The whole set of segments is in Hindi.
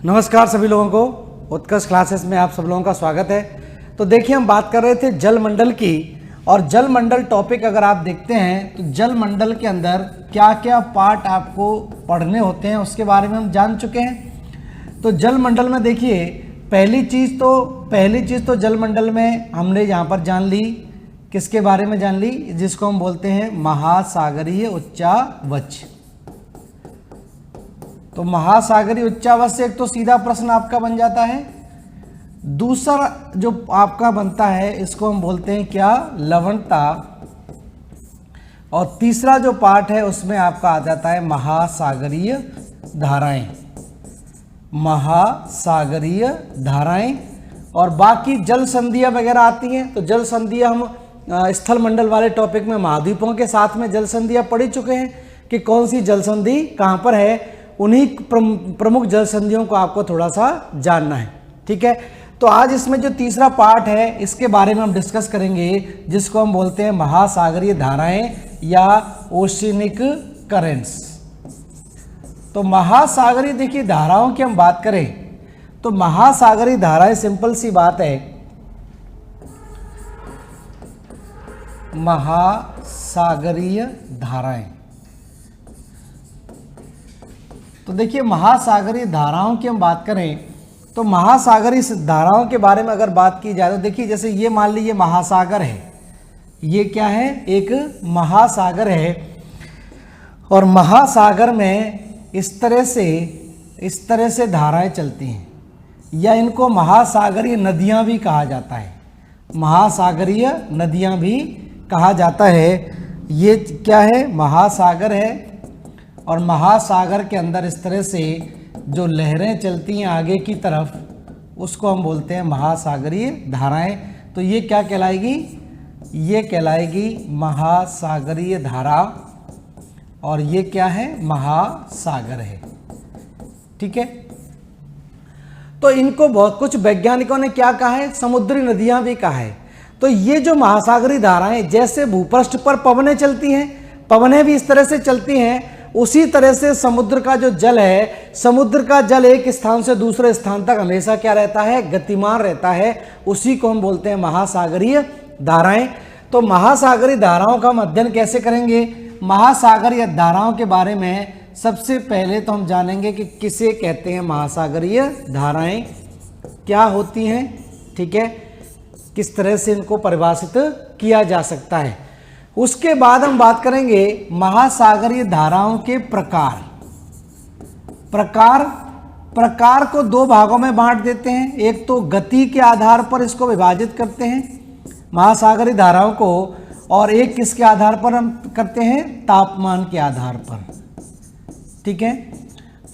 नमस्कार सभी लोगों को, उत्कर्ष क्लासेस में आप सब लोगों का स्वागत है। तो देखिए, हम बात कर रहे थे जल मंडल की, और जल मंडल टॉपिक अगर आप देखते हैं तो जल मंडल के अंदर क्या क्या पार्ट आपको पढ़ने होते हैं उसके बारे में हम जान चुके हैं। तो जल मंडल में देखिए, पहली चीज़ तो जल मंडल में हमने यहाँ पर जान ली, किसके बारे में जान ली, जिसको हम बोलते हैं महासागरीय उच्चावच। तो महासागरीय उच्चावच से एक तो सीधा प्रश्न आपका बन जाता है। दूसरा जो आपका बनता है इसको हम बोलते हैं क्या, लवणता। और तीसरा जो पार्ट है उसमें आपका आ जाता है महासागरीय धाराएं, महासागरीय धाराएं। और बाकी जल संधियां वगैरह आती हैं। तो जल संधियां हम स्थल मंडल वाले टॉपिक में महाद्वीपों के साथ में जल संधियां पढ़ चुके हैं कि कौन सी जल संधि कहाँ पर है। उन्हीं प्रमुख जल संधियों को आपको थोड़ा सा जानना है, ठीक है। तो आज इसमें जो तीसरा पार्ट है इसके बारे में हम डिस्कस करेंगे, जिसको हम बोलते हैं महासागरीय धाराएं या ओशिनिक करेंट्स। तो महासागरीय देखिए धाराओं की हम बात करें तो महासागरीय धाराएं, सिंपल सी बात है, महासागरीय धाराएं। तो देखिए, महासागरीय धाराओं की हम बात करें तो महासागरीय धाराओं के बारे में अगर बात की जाए तो देखिए, जैसे ये मान लीजिए महासागर है, ये क्या है, एक महासागर है। और महासागर में इस तरह से धाराएं चलती हैं, या इनको महासागरीय नदियां भी कहा जाता है, महासागरीय नदियां भी कहा जाता है। ये क्या है, महासागर है। और महासागर के अंदर इस तरह से जो लहरें चलती हैं आगे की तरफ, उसको हम बोलते हैं महासागरीय धाराएं। तो ये क्या कहलाएगी, ये कहलाएगी महासागरीय धारा। और ये क्या है, महासागर है, ठीक है। तो इनको बहुत कुछ वैज्ञानिकों ने क्या कहा है, समुद्री नदियां भी कहा है। तो ये जो महासागरीय धाराएं, जैसे भूपृष्ठ पर पवनें चलती हैं, पवनें भी इस तरह से चलती हैं, उसी तरह से समुद्र का जो जल है, समुद्र का जल एक स्थान से दूसरे स्थान तक हमेशा क्या रहता है, गतिमान रहता है। उसी को हम बोलते हैं महासागरीय धाराएं। तो महासागरीय धाराओं का हम अध्ययन कैसे करेंगे, महासागरीय धाराओं के बारे में सबसे पहले तो हम जानेंगे कि किसे कहते हैं महासागरीय धाराएं, क्या होती हैं, ठीक है, किस तरह से इनको परिभाषित किया जा सकता है। उसके बाद हम बात करेंगे महासागरीय धाराओं के प्रकार को दो भागों में बांट देते हैं। एक तो गति के आधार पर इसको विभाजित करते हैं महासागरीय धाराओं को, और एक किसके आधार पर हम करते हैं, तापमान के आधार पर, ठीक है।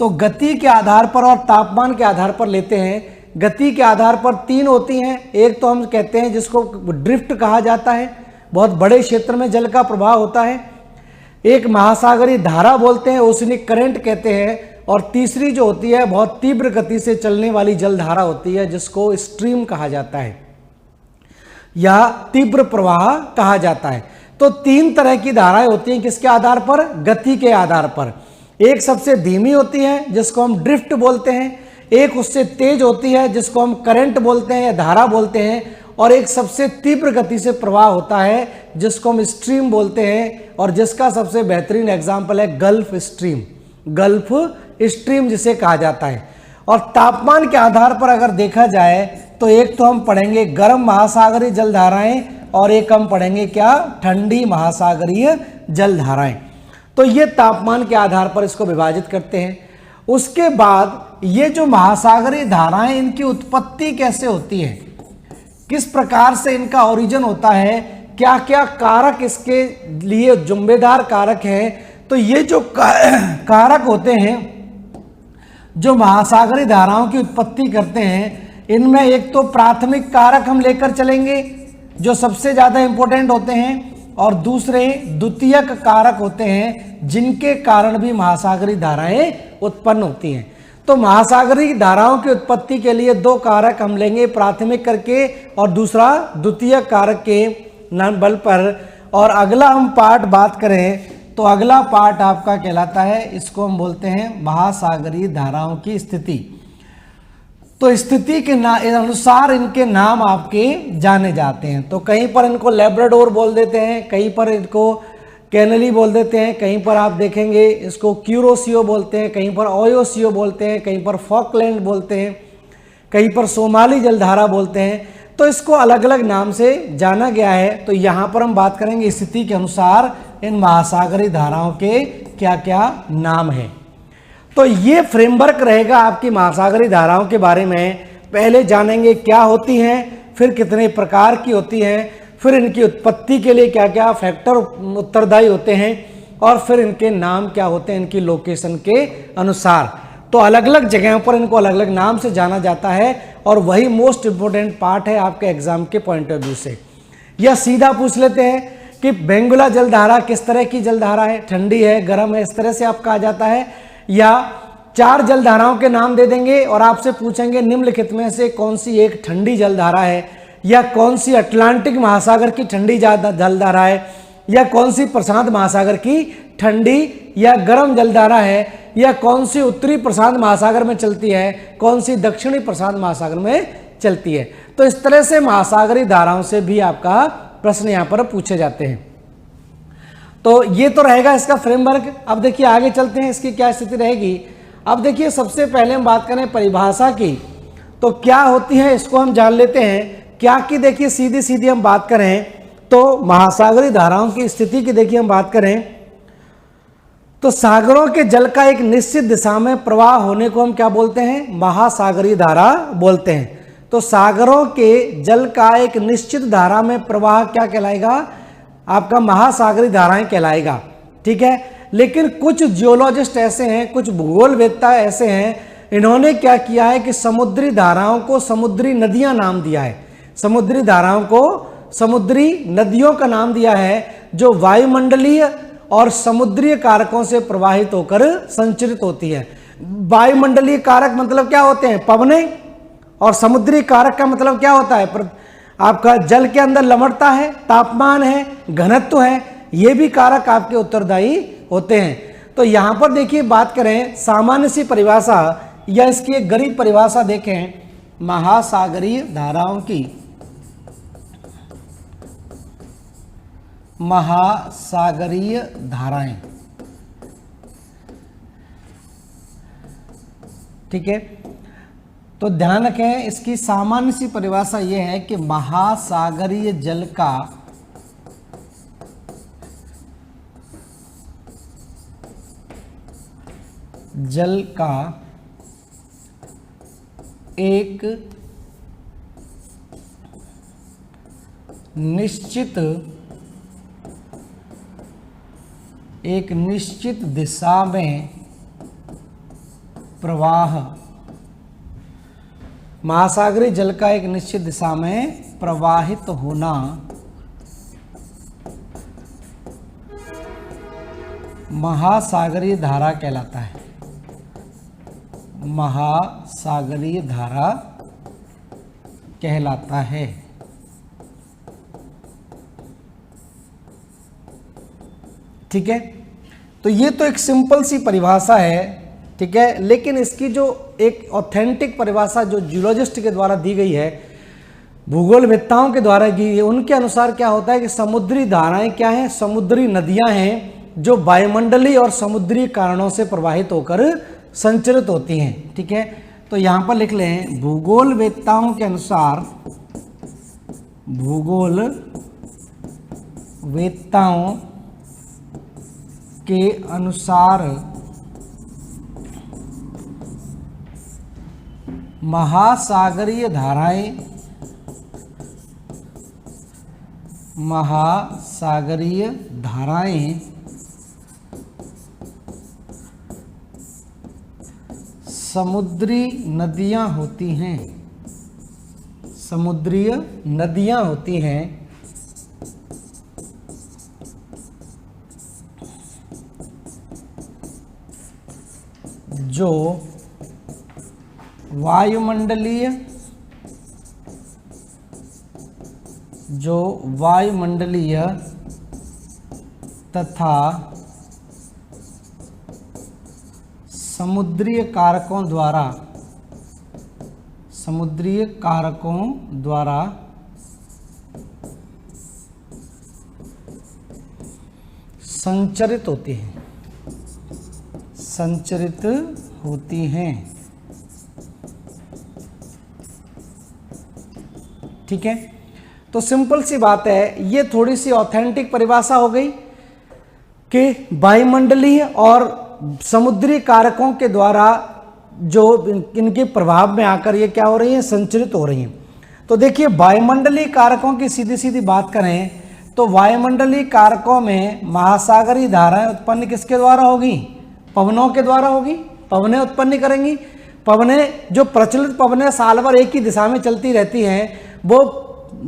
तो गति के आधार पर और तापमान के आधार पर लेते हैं। गति के आधार पर तीन होती हैं। एक तो हम कहते हैं जिसको ड्रिफ्ट कहा जाता है, बहुत बड़े क्षेत्र में जल का प्रवाह होता है। एक महासागरीय धारा बोलते हैं, ओशिनिक करंट कहते हैं। और तीसरी जो होती है, बहुत तीव्र गति से चलने वाली जलधारा होती है, जिसको स्ट्रीम कहा जाता है या तीव्र प्रवाह कहा जाता है। तो तीन तरह की धाराएं होती हैं, किसके आधार पर, गति के आधार पर। एक सबसे धीमी होती है जिसको हम ड्रिफ्ट बोलते हैं, एक उससे तेज होती है जिसको हम करंट बोलते हैं या धारा बोलते हैं, और एक सबसे तीव्र गति से प्रवाह होता है जिसको हम स्ट्रीम बोलते हैं। और जिसका सबसे बेहतरीन एग्जाम्पल है गल्फ स्ट्रीम जिसे कहा जाता है। और तापमान के आधार पर अगर देखा जाए तो एक तो हम पढ़ेंगे गर्म महासागरीय जलधाराएं, और एक हम पढ़ेंगे क्या, ठंडी महासागरीय जलधाराएं। तो ये तापमान के आधार पर इसको विभाजित करते हैं। उसके बाद ये जो महासागरीय धाराएं, इनकी उत्पत्ति कैसे होती है, किस प्रकार से इनका ओरिजिन होता है, क्या क्या कारक इसके लिए जिम्मेदार कारक हैं। तो ये जो कारक होते हैं जो महासागरीय धाराओं की उत्पत्ति करते हैं, इनमें एक तो प्राथमिक कारक हम लेकर चलेंगे जो सबसे ज़्यादा इंपॉर्टेंट होते हैं, और दूसरे द्वितीयक कारक होते हैं जिनके कारण भी महासागरीय धाराएं उत्पन्न होती हैं। तो महासागरीय धाराओं की उत्पत्ति के लिए दो कारक हम लेंगे, प्राथमिक करके और दूसरा द्वितीय कारक के नाम बल पर। और अगला हम पार्ट बात करें तो अगला पार्ट आपका कहलाता है, इसको हम बोलते हैं महासागरीय धाराओं की स्थिति। तो स्थिति के अनुसार इनके नाम आपके जाने जाते हैं। तो कहीं पर इनको लेब्राडोर बोल देते हैं, कहीं पर इनको कैनली बोल देते हैं, कहीं पर आप देखेंगे इसको क्यूरोसियो बोलते हैं, कहीं पर ओयोसियो बोलते हैं, कहीं पर फॉकलैंड बोलते हैं, कहीं पर सोमाली जलधारा बोलते हैं। तो इसको अलग अलग नाम से जाना गया है। तो यहाँ पर हम बात करेंगे स्थिति के अनुसार इन महासागरीय धाराओं के क्या क्या नाम हैं। तो ये फ्रेमवर्क रहेगा आपकी महासागरीय धाराओं के बारे में। पहले जानेंगे क्या होती हैं, फिर कितने प्रकार की होती हैं, फिर इनकी उत्पत्ति के लिए क्या क्या फैक्टर उत्तरदायी होते हैं, और फिर इनके नाम क्या होते हैं इनकी लोकेशन के अनुसार। तो अलग अलग जगहों पर इनको अलग अलग नाम से जाना जाता है, और वही मोस्ट इंपोर्टेंट पार्ट है आपके एग्जाम के पॉइंट ऑफ व्यू से। या सीधा पूछ लेते हैं कि बेंगुला जलधारा किस तरह की जलधारा है, ठंडी है, गर्म है, इस तरह से आप कहा जाता है। या 4 जलधाराओं के नाम दे देंगे और आपसे पूछेंगे निम्नलिखित में से कौन सी एक ठंडी जलधारा है, या कौन सी अटलांटिक महासागर की ठंडी जलधारा है, या कौन सी प्रशांत महासागर की ठंडी या गर्म जलधारा है, या कौन सी उत्तरी प्रशांत महासागर में चलती है, कौन सी दक्षिणी प्रशांत महासागर में चलती है। तो इस तरह से महासागरीय धाराओं से भी आपका प्रश्न यहाँ पर पूछे जाते हैं। तो ये तो रहेगा इसका फ्रेमवर्क। अब देखिए आगे चलते हैं, इसकी क्या स्थिति रहेगी। अब देखिए सबसे पहले हम बात करें परिभाषा की, तो क्या होती है इसको हम जान लेते हैं। क्या की देखिए सीधी सीधी हम बात करें तो महासागरीय धाराओं की स्थिति की देखिए हम बात करें तो सागरों के जल का एक निश्चित दिशा में प्रवाह होने को हम क्या बोलते हैं, महासागरीय धारा बोलते हैं। तो सागरों के जल का एक निश्चित धारा में प्रवाह क्या कहलाएगा, आपका महासागरीय धाराएं कहलाएगा। ठीक है, लेकिन कुछ जियोलॉजिस्ट ऐसे हैं, कुछ भूगोलवेत्ता ऐसे हैं, इन्होंने क्या किया है कि समुद्री धाराओं को समुद्री नदियां नाम दिया है। समुद्री धाराओं को समुद्री नदियों का नाम दिया है, जो वायुमंडलीय और समुद्रीय कारकों से प्रवाहित होकर संचरित होती है। वायुमंडलीय कारक मतलब क्या होते हैं, पवनें, और समुद्री कारक का मतलब क्या होता है, आपका जल के अंदर लवणता है, तापमान है, घनत्व है, ये भी कारक आपके उत्तरदायी होते हैं। तो यहां पर देखिए बात करें सामान्य सी परिभाषा या इसकी एक गरीब परिभाषा देखें, महासागरीय धाराओं की, महासागरीय धाराएं। ठीक है, तो ध्यान रखें इसकी सामान्य सी परिभाषा यह है कि महासागरीय जल का एक निश्चित दिशा में प्रवाह, महासागरीय जल का एक निश्चित दिशा में प्रवाहित होना महासागरीय धारा कहलाता है। महासागरीय धारा कहलाता है। ठीक है, तो ये तो एक सिंपल सी परिभाषा है। ठीक है, लेकिन इसकी जो एक ऑथेंटिक परिभाषा जो जियोलॉजिस्ट के द्वारा दी गई है, भूगोलवेत्ताओं के द्वारा दी है, उनके अनुसार क्या होता है कि समुद्री धाराएं क्या हैं, समुद्री नदियां हैं जो वायुमंडलीय और समुद्री कारणों से प्रवाहित होकर संचरित होती हैं। ठीक है, तो यहां पर लिख लें भूगोलवेत्ताओं के अनुसार, भूगोलवेत्ताओं के अनुसार महासागरीय धाराएं समुद्री नदियां होती हैं, समुद्रीय नदियां होती हैं जो वायुमंडलीय तथा समुद्रीय कारकों द्वारा समुद्रीय कारकों द्वारा संचरित होती हैं, संचरित होती हैं। ठीक है, तो सिंपल सी बात है, ये थोड़ी सी ऑथेंटिक परिभाषा हो गई कि वायुमंडलीय और समुद्री कारकों के द्वारा जो इनके प्रभाव में आकर ये क्या हो रही है, संचरित हो रही हैं। तो देखिए वायुमंडलीय कारकों की सीधी सीधी बात करें तो वायुमंडलीय कारकों में महासागरीय धाराएं उत्पन्न किसके द्वारा होगी, पवनों के द्वारा होगी। पवनें उत्पन्न करेंगी। पवनें, जो प्रचलित पवनें साल भर एक ही दिशा में चलती रहती हैं, वो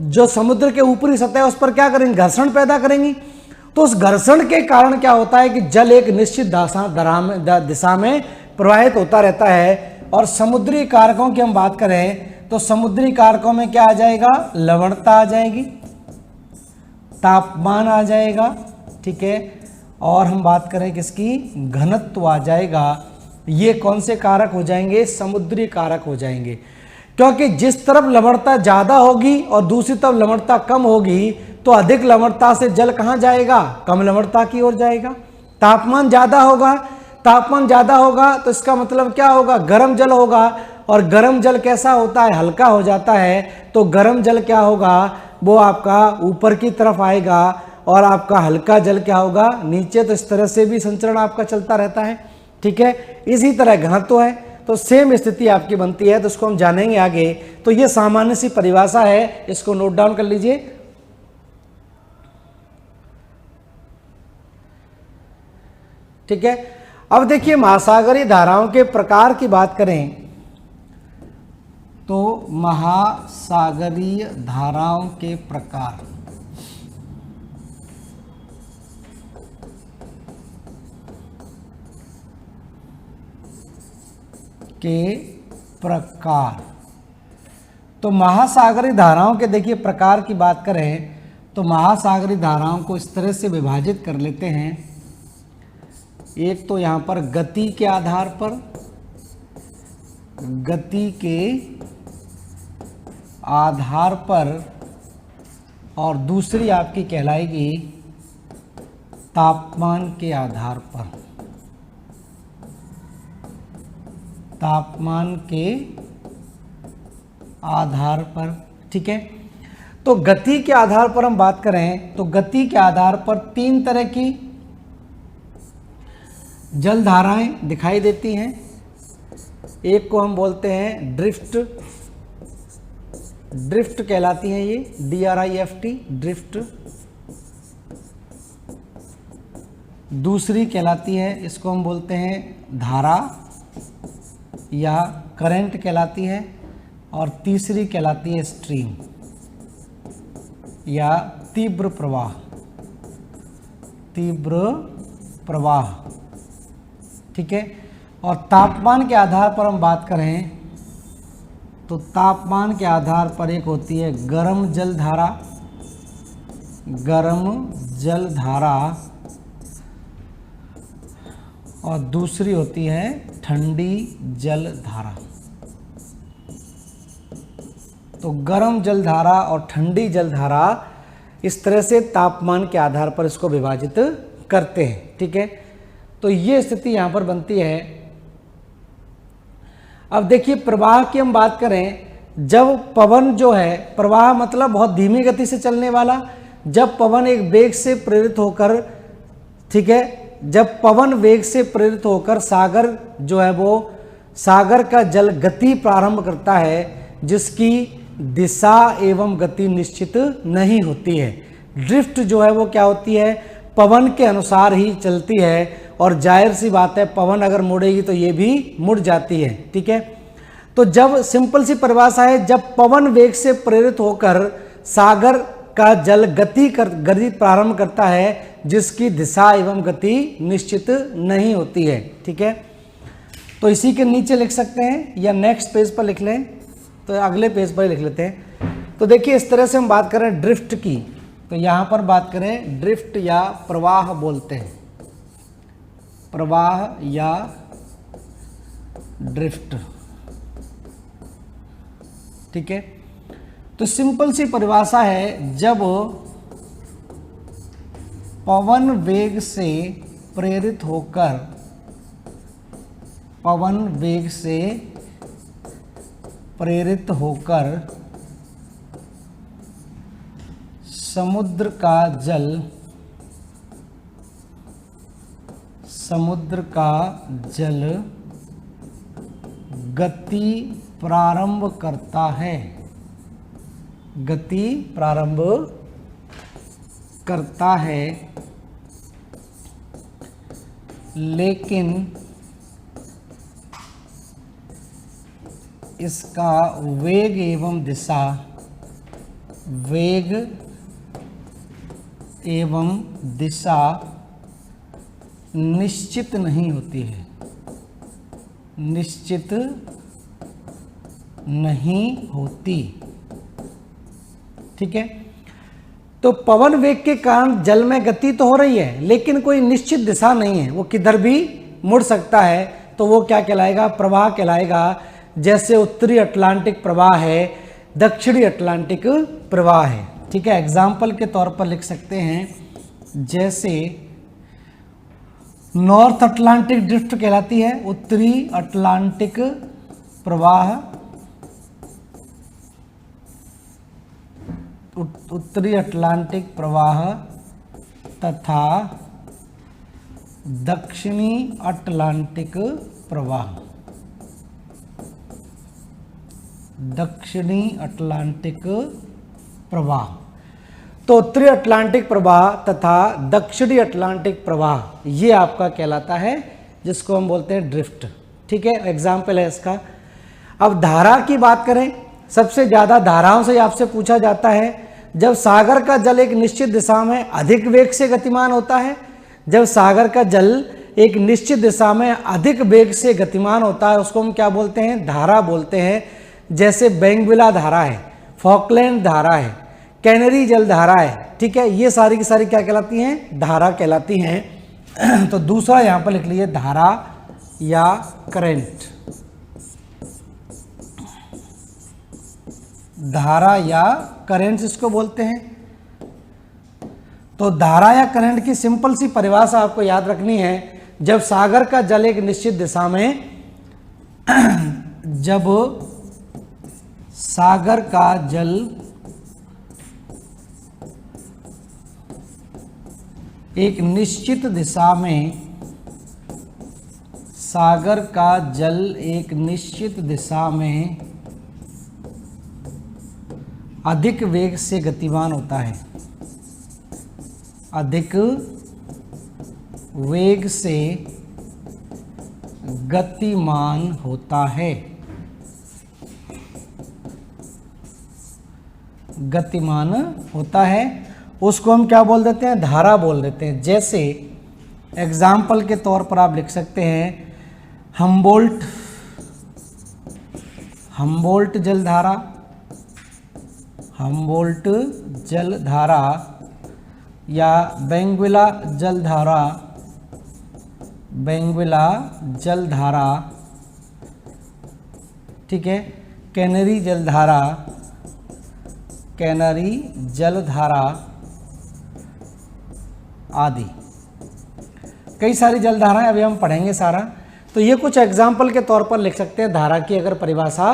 जो समुद्र के ऊपरी सतह है उस पर क्या करेंगी, घर्षण पैदा करेंगी। तो उस घर्षण के कारण क्या होता है कि जल एक निश्चित दिशा में प्रवाहित होता रहता है। और समुद्री कारकों की हम बात करें तो समुद्री कारकों में क्या आ जाएगा, लवणता आ जाएगी, तापमान आ जाएगा। ठीक है, और हम बात करें किसकी, घनत्व आ जाएगा। ये कौन से कारक हो जाएंगे, समुद्री कारक हो जाएंगे। क्योंकि जिस तरफ लवणता ज़्यादा होगी और दूसरी तरफ लवणता कम होगी तो अधिक लवणता से जल कहाँ जाएगा, कम लवणता की ओर जाएगा। तापमान ज़्यादा होगा, तापमान ज़्यादा होगा तो इसका मतलब क्या होगा, गर्म जल होगा। और गर्म जल कैसा होता है, हल्का हो जाता है। तो गर्म जल क्या होगा, वो आपका ऊपर की तरफ आएगा और आपका हल्का जल क्या होगा, नीचे। तो इस तरह से भी संचरण आपका चलता रहता है। ठीक है, इसी तरह घनत्व है तो सेम स्थिति आपकी बनती है। तो इसको हम जानेंगे आगे। तो ये सामान्य सी परिभाषा है, इसको नोट डाउन कर लीजिए। ठीक है, अब देखिए महासागरीय धाराओं के प्रकार की बात करें तो महासागरीय धाराओं के प्रकार तो महासागरीय धाराओं के देखिए प्रकार की बात करें तो महासागरीय धाराओं को इस तरह से विभाजित कर लेते हैं। एक तो यहाँ पर गति के आधार पर, गति के आधार पर, और दूसरी आपकी कहलाएगी तापमान के आधार पर, तापमान के आधार पर। ठीक है, तो गति के आधार पर हम बात करें तो गति के आधार पर तीन तरह की जल धाराएं दिखाई देती हैं। एक को हम बोलते हैं ड्रिफ्ट, ड्रिफ्ट कहलाती हैं ये, DRIFT, ड्रिफ्ट। दूसरी कहलाती है, इसको हम बोलते हैं धारा या करंट कहलाती है। और तीसरी कहलाती है स्ट्रीम या तीव्र प्रवाह, तीव्र प्रवाह। ठीक है, और तापमान के आधार पर हम बात करें तो तापमान के आधार पर एक होती है गर्म जल धारा, गर्म जल धारा, और दूसरी होती है ठंडी जल धारा। तो गर्म जल धारा और ठंडी जल धारा इस तरह से तापमान के आधार पर इसको विभाजित करते हैं। ठीक है, तो ये स्थिति यहाँ पर बनती है। अब देखिए प्रवाह की हम बात करें, जब पवन जो है, प्रवाह मतलब बहुत धीमी गति से चलने वाला, जब पवन एक वेग से प्रेरित होकर, ठीक है, जब पवन वेग से प्रेरित होकर सागर जो है वो सागर का जल गति प्रारंभ करता है जिसकी दिशा एवं गति निश्चित नहीं होती है। ड्रिफ्ट जो है वो क्या होती है, पवन के अनुसार ही चलती है। और जाहिर सी बात है पवन अगर मुड़ेगी तो ये भी मुड़ जाती है। ठीक है, तो जब सिंपल सी परिभाषा है, जब पवन वेग से प्रेरित होकर सागर का जल गति प्रारंभ करता है जिसकी दिशा एवं गति निश्चित नहीं होती है। ठीक है, तो इसी के नीचे लिख सकते हैं या नेक्स्ट पेज पर लिख लें, तो अगले पेज पर ही लिख लेते हैं। तो देखिए इस तरह से हम बात करें ड्रिफ्ट की, तो यहाँ पर बात करें ड्रिफ्ट या प्रवाह बोलते हैं, प्रवाह या ड्रिफ्ट। ठीक है। तो सिंपल सी परिभाषा है, जब पवन वेग से प्रेरित होकर, पवन वेग से प्रेरित होकर समुद्र का जल गति प्रारंभ करता है, गति प्रारंभ करता है, लेकिन इसका वेग एवं दिशा, वेग एवं दिशा निश्चित नहीं होती है, निश्चित नहीं होती। ठीक है। तो पवन वेग के कारण जल में गति तो हो रही है, लेकिन कोई निश्चित दिशा नहीं है, वो किधर भी मुड़ सकता है। तो वो क्या कहलाएगा? प्रवाह कहलाएगा। जैसे उत्तरी अटलांटिक प्रवाह है, दक्षिणी अटलांटिक प्रवाह है। ठीक है। एग्जाम्पल के तौर पर लिख सकते हैं, जैसे नॉर्थ अटलांटिक ड्रिफ्ट कहलाती है, उत्तरी अटलांटिक प्रवाह, उत्तरी अटलांटिक प्रवाह तथा दक्षिणी अटलांटिक प्रवाह, दक्षिणी अटलांटिक प्रवाह। तो उत्तरी अटलांटिक प्रवाह तथा दक्षिणी अटलांटिक प्रवाह ये आपका कहलाता है, जिसको हम बोलते हैं ड्रिफ्ट। ठीक है। एग्जाम्पल है इसका। अब धारा की बात करें, सबसे ज़्यादा धाराओं से आपसे पूछा जाता है, जब सागर का जल एक निश्चित दिशा में अधिक वेग से गतिमान होता है, जब सागर का जल एक निश्चित दिशा में अधिक वेग से गतिमान होता है, उसको हम क्या बोलते हैं? धारा बोलते हैं। जैसे बेंगविला धारा है, फॉकलैंड धारा है, कैनरी जल धारा है। ठीक है। ये सारी की सारी क्या कहलाती हैं? धारा कहलाती हैं। तो दूसरा यहाँ पर लिख लीजिए, धारा या करंट। धारा या करंट इसको बोलते हैं। तो धारा या करंट की सिंपल सी परिभाषा आपको याद रखनी है। जब सागर का जल एक निश्चित दिशा में, जब सागर का जल एक निश्चित दिशा में, सागर का जल एक निश्चित दिशा में अधिक वेग से गतिमान होता है, अधिक वेग से गतिमान होता है, गतिमान होता है, उसको हम क्या बोल देते हैं? धारा बोल देते हैं। जैसे एग्जाम्पल के तौर पर आप लिख सकते हैं, हम्बोल्ट जलधारा, हम्बोल्ट जलधारा या बेंगविला जलधारा, बेंगविला जलधारा। ठीक है। कैनरी जलधारा, कैनरी जलधारा आदि कई सारी जलधाराएं अभी हम पढ़ेंगे सारा। तो ये कुछ एग्जाम्पल के तौर पर लिख सकते हैं धारा की, अगर परिभाषा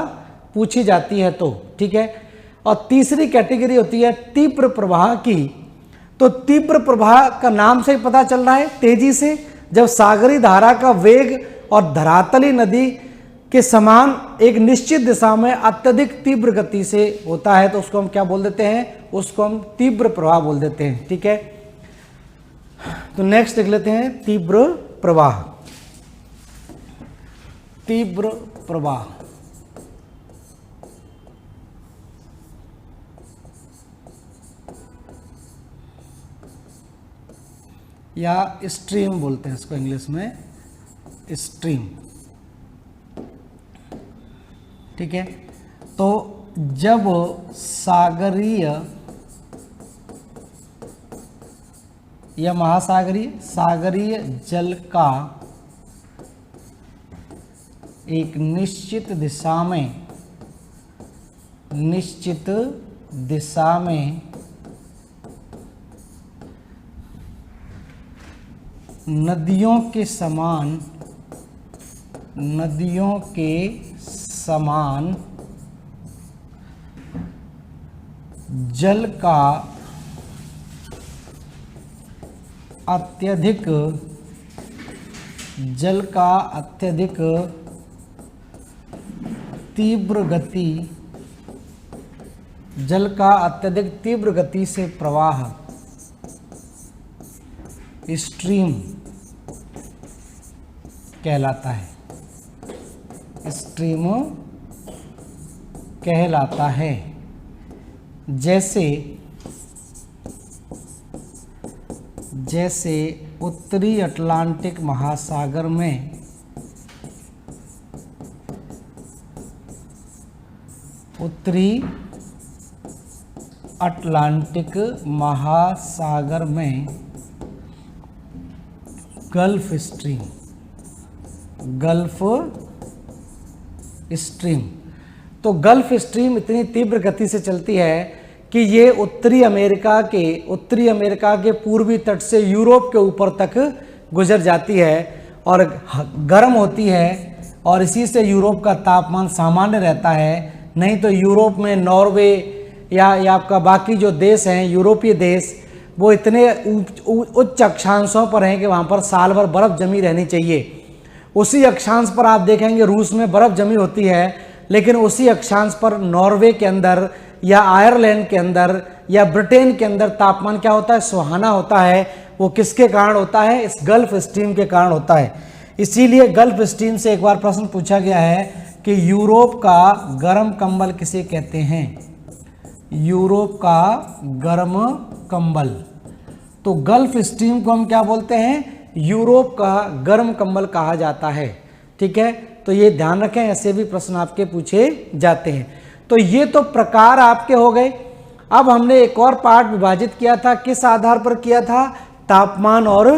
पूछी जाती है तो। ठीक है। और तीसरी कैटेगरी होती है तीव्र प्रवाह की। तो तीव्र प्रवाह का नाम से ही पता चल रहा है, तेजी से जब सागरी धारा का वेग और धरातली नदी के समान एक निश्चित दिशा में अत्यधिक तीव्र गति से होता है, तो उसको हम क्या बोल देते हैं? उसको हम तीव्र प्रवाह बोल देते हैं। ठीक है। तो नेक्स्ट देख लेते हैं, तीव्र प्रवाह। तीव्र प्रवाह या स्ट्रीम बोलते हैं इसको इंग्लिश में, स्ट्रीम। ठीक है। तो जब सागरीय या महासागरीय, सागरीय जल का एक निश्चित दिशा में, निश्चित दिशा में नदियों के समान जल का अत्यधिक तीव्र गति से प्रवाह स्ट्रीम कहलाता है। स्ट्रीम कहलाता है। जैसे उत्तरी अटलांटिक महासागर में गल्फ स्ट्रीम। तो गल्फ स्ट्रीम इतनी तीव्र गति से चलती है कि ये उत्तरी अमेरिका के पूर्वी तट से यूरोप के ऊपर तक गुजर जाती है और गर्म होती है, और इसी से यूरोप का तापमान सामान्य रहता है। नहीं तो यूरोप में नॉर्वे या आपका बाकी जो देश हैं यूरोपीय देश, वो इतने उच्च अक्षांशों पर हैं कि वहाँ पर साल भर बर्फ़ जमी रहनी चाहिए। उसी अक्षांश पर आप देखेंगे रूस में बर्फ़ जमी होती है, लेकिन उसी अक्षांश पर नॉर्वे के अंदर या आयरलैंड के अंदर या ब्रिटेन के अंदर तापमान क्या होता है? सुहाना होता है। वो किसके कारण होता है? इस गल्फ स्ट्रीम के कारण होता है। इसीलिए गल्फ स्ट्रीम से एक बार प्रश्न पूछा गया है कि यूरोप का गर्म कंबल किसे कहते हैं? यूरोप का गर्म कंबल। तो गल्फ स्ट्रीम को हम क्या बोलते हैं? यूरोप का गर्म कंबल कहा जाता है। ठीक है, तो ये ध्यान रखें, ऐसे भी प्रश्न आपके पूछे जाते हैं। तो ये तो प्रकार आपके हो गए। अब हमने एक और पार्ट विभाजित किया था, किस आधार पर किया था? तापमान, और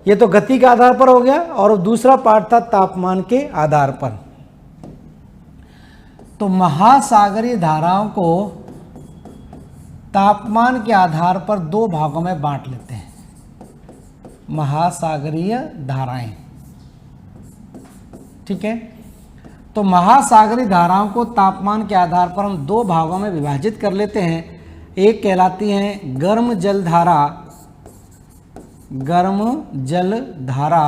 ये तो गति के आधार पर हो गया, और दूसरा पार्ट था तापमान के आधार पर। तो महासागरीय धाराओं को तापमान के आधार पर दो भागों में बांट लेते हैं। महासागरीय धाराएं, ठीक है। तो महासागरीय धाराओं को तापमान के आधार पर हम दो भागों में विभाजित कर लेते हैं। एक कहलाती हैं गर्म जल धारा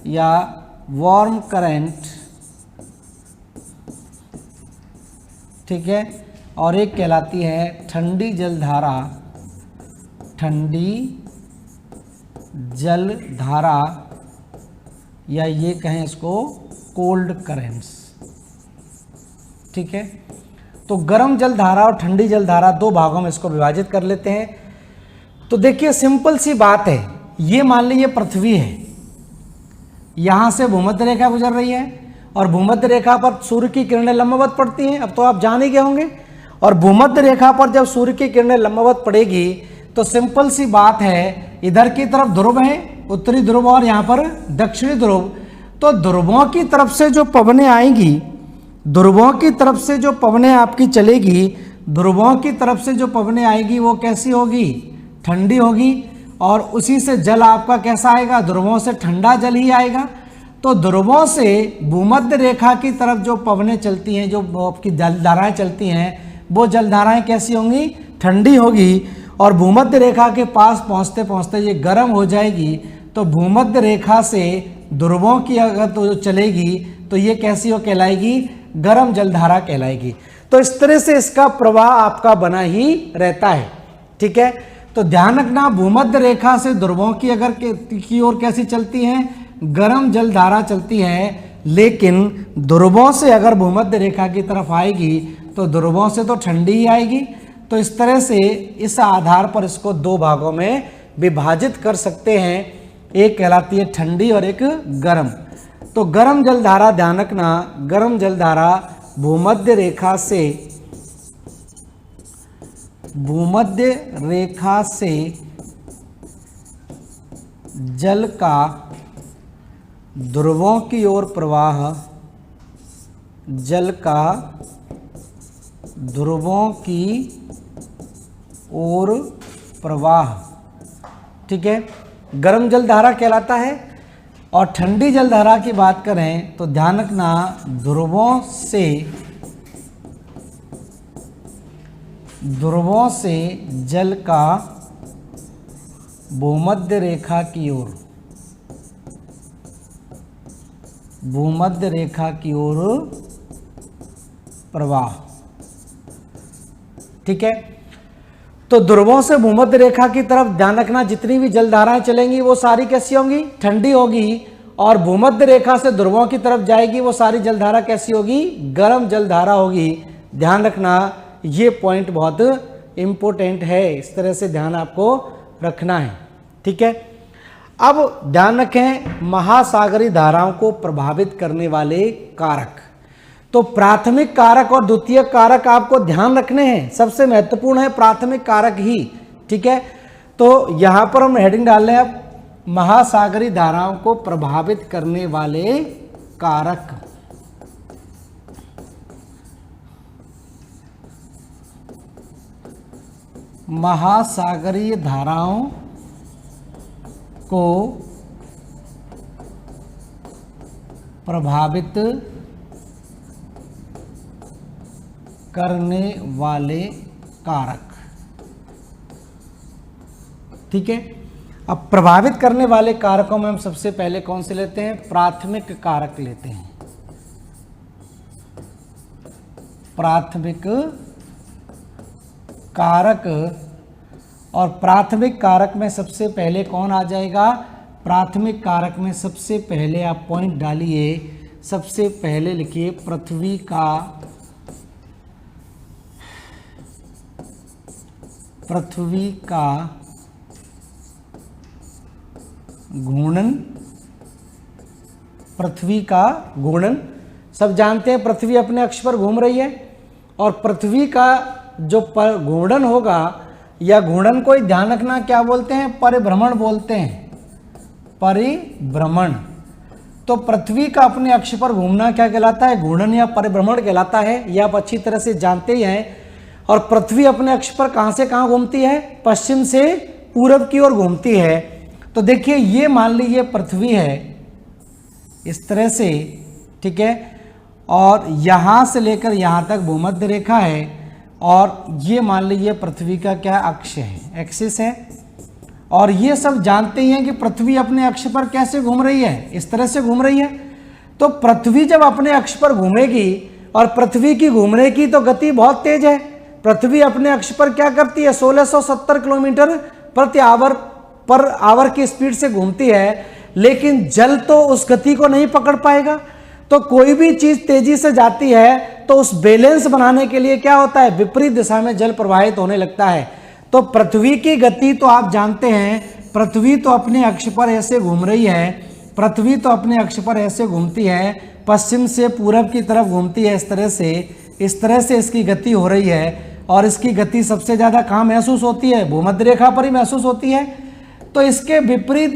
या वार्म करंट, ठीक है, और एक कहलाती है ठंडी जल धारा या ये कहें इसको कोल्ड करेंट्स, ठीक है। तो गर्म जल धारा और ठंडी जल धारा दो भागों में इसको विभाजित कर लेते हैं। तो देखिए सिंपल सी बात है, ये मान लीजिए पृथ्वी है, यहां से भूमध्य रेखा गुजर रही है और भूमध्य रेखा पर सूर्य की किरणें लंबवत पड़ती हैं। अब तो आप जान ही गए होंगे। और भूमध्य रेखा पर जब सूर्य की किरणें लंबवत पड़ेगी तो सिंपल सी बात है, इधर की तरफ ध्रुव है, उत्तरी ध्रुव, और यहाँ पर दक्षिणी ध्रुव। तो ध्रुवों की तरफ से जो पवनें आएंगी, ध्रुवों की तरफ से जो पवनें आपकी चलेगी, ध्रुवों की तरफ से जो पवनें आएगी वो कैसी होगी? ठंडी होगी। और उसी से जल आपका कैसा आएगा? ध्रुवों से ठंडा जल ही आएगा। तो ध्रुवों से भूमध्य रेखा की तरफ जो पवनें चलती हैं, जो आपकी जलधाराएं चलती हैं, वो जलधाराएं कैसी होंगी? ठंडी होगी। और भूमध्य रेखा के पास पहुंचते पहुंचते ये गर्म हो जाएगी। तो भूमध्य रेखा से ध्रुवों की अगर तो चलेगी तो ये कैसी हो कहलाएगी? गर्म जलधारा कहलाएगी। तो इस तरह से इसका प्रवाह आपका बना ही रहता है, ठीक है। तो ध्यान रखना, भूमध्य रेखा से ध्रुवों की अगर की ओर कैसी चलती हैं? गर्म जलधारा चलती है। लेकिन ध्रुवों से अगर भूमध्य रेखा की तरफ आएगी तो ध्रुवों से तो ठंडी ही आएगी। तो इस तरह से इस आधार पर इसको दो भागों में विभाजित कर सकते हैं। एक कहलाती है ठंडी और एक गर्म। तो गर्म जलधारा, ध्यान रखना, गर्म जलधारा भूमध्य रेखा से जल का ध्रुवों की ओर प्रवाह, जल का ध्रुवों की ओर प्रवाह, ठीक है, गर्म जल धारा कहलाता है। और ठंडी जल धारा की बात करें तो ध्यान रखना, ध्रुवों से जल का भूमध्य रेखा की ओर प्रवाह, ठीक है। तो ध्रुवों से भूमध्य रेखा की तरफ ध्यान रखना, जितनी भी जल धाराएं चलेंगी वो सारी कैसी होंगी, ठंडी होगी। और भूमध्य रेखा से ध्रुवों की तरफ जाएगी वो सारी जल धारा कैसी होगी, गर्म जल धारा होगी। ध्यान रखना, ये पॉइंट बहुत इंपॉर्टेंट है, इस तरह से ध्यान आपको रखना है, ठीक है। अब ध्यान रखें, महासागरीय धाराओं को प्रभावित करने वाले कारक। तो प्राथमिक कारक और द्वितीयक कारक आपको ध्यान रखने हैं, सबसे महत्वपूर्ण है प्राथमिक कारक ही, ठीक है। तो यहां पर हम हेडिंग डाल रहे हैं अब, महासागरीय धाराओं को प्रभावित करने वाले कारक। महासागरीय धाराओं को प्रभावित करने वाले कारक, ठीक है। अब प्रभावित करने वाले कारकों में हम सबसे पहले कौन से लेते हैं, प्राथमिक कारक लेते हैं। प्राथमिक कारक, और प्राथमिक कारक में सबसे पहले कौन आ जाएगा, प्राथमिक कारक में सबसे पहले आप पॉइंट डालिए, सबसे पहले लिखिए पृथ्वी का घूर्णन। पृथ्वी का घूर्णन, सब जानते हैं पृथ्वी अपने अक्ष पर घूम रही है, और पृथ्वी का जो घूर्णन होगा, या घूर्णन को ही ध्यान रखना क्या बोलते हैं, परिभ्रमण बोलते हैं, परिभ्रमण। तो पृथ्वी का अपने अक्ष पर घूमना क्या कहलाता है, घूर्णन या परिभ्रमण कहलाता है, यह आप अच्छी तरह से जानते ही हैं। और पृथ्वी अपने अक्ष पर कहां से कहां घूमती है, पश्चिम से पूरब की ओर घूमती है। तो देखिए, ये मान लीजिए पृथ्वी है इस तरह से, ठीक है, और यहां से लेकर यहां तक भूमध्य रेखा है, और ये मान लीजिए पृथ्वी का क्या अक्ष है, एक्सिस है। और ये सब जानते ही हैं कि पृथ्वी अपने अक्ष पर कैसे घूम रही है, इस तरह से घूम रही है। तो पृथ्वी जब अपने अक्ष पर घूमेगी, और पृथ्वी की घूमने की तो गति बहुत तेज है, पृथ्वी अपने अक्ष पर क्या करती है, 1670 किलोमीटर प्रति आवर की स्पीड से घूमती है, लेकिन जल तो उस गति को नहीं पकड़ पाएगा। तो कोई भी चीज तेजी से जाती है तो उस बैलेंस बनाने के लिए क्या होता है, विपरीत दिशा में जल प्रवाहित होने लगता है। तो पृथ्वी की गति तो आप जानते हैं, पृथ्वी तो अपने अक्ष पर ऐसे घूम रही है, पृथ्वी तो अपने अक्ष पर ऐसे घूमती है, पश्चिम से पूरब की तरफ घूमती है, इस तरह से इसकी गति हो रही है। और इसकी गति सबसे ज़्यादा कहाँ महसूस होती है, भूमध्य रेखा पर ही महसूस होती है। तो इसके विपरीत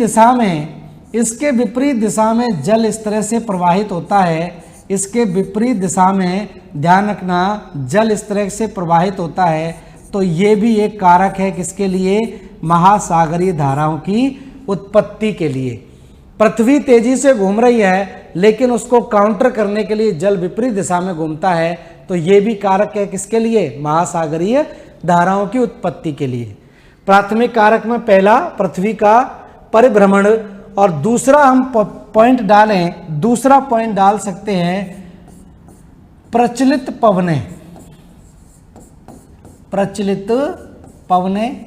दिशा में जल इस तरह से प्रवाहित होता है, इसके विपरीत दिशा में ध्यान रखना, जल इस तरह से प्रवाहित होता है। तो ये भी एक कारक है किसके लिए, महासागरीय धाराओं की उत्पत्ति के लिए। पृथ्वी तेजी से घूम रही है, लेकिन उसको काउंटर करने के लिए जल विपरीत दिशा में घूमता है। तो ये भी कारक है किसके लिए, महासागरीय धाराओं की उत्पत्ति के लिए। प्राथमिक कारक में पहला पृथ्वी का परिभ्रमण, और दूसरा हम पॉइंट डालें, दूसरा पॉइंट डाल सकते हैं प्रचलित पवनें। प्रचलित पवनें,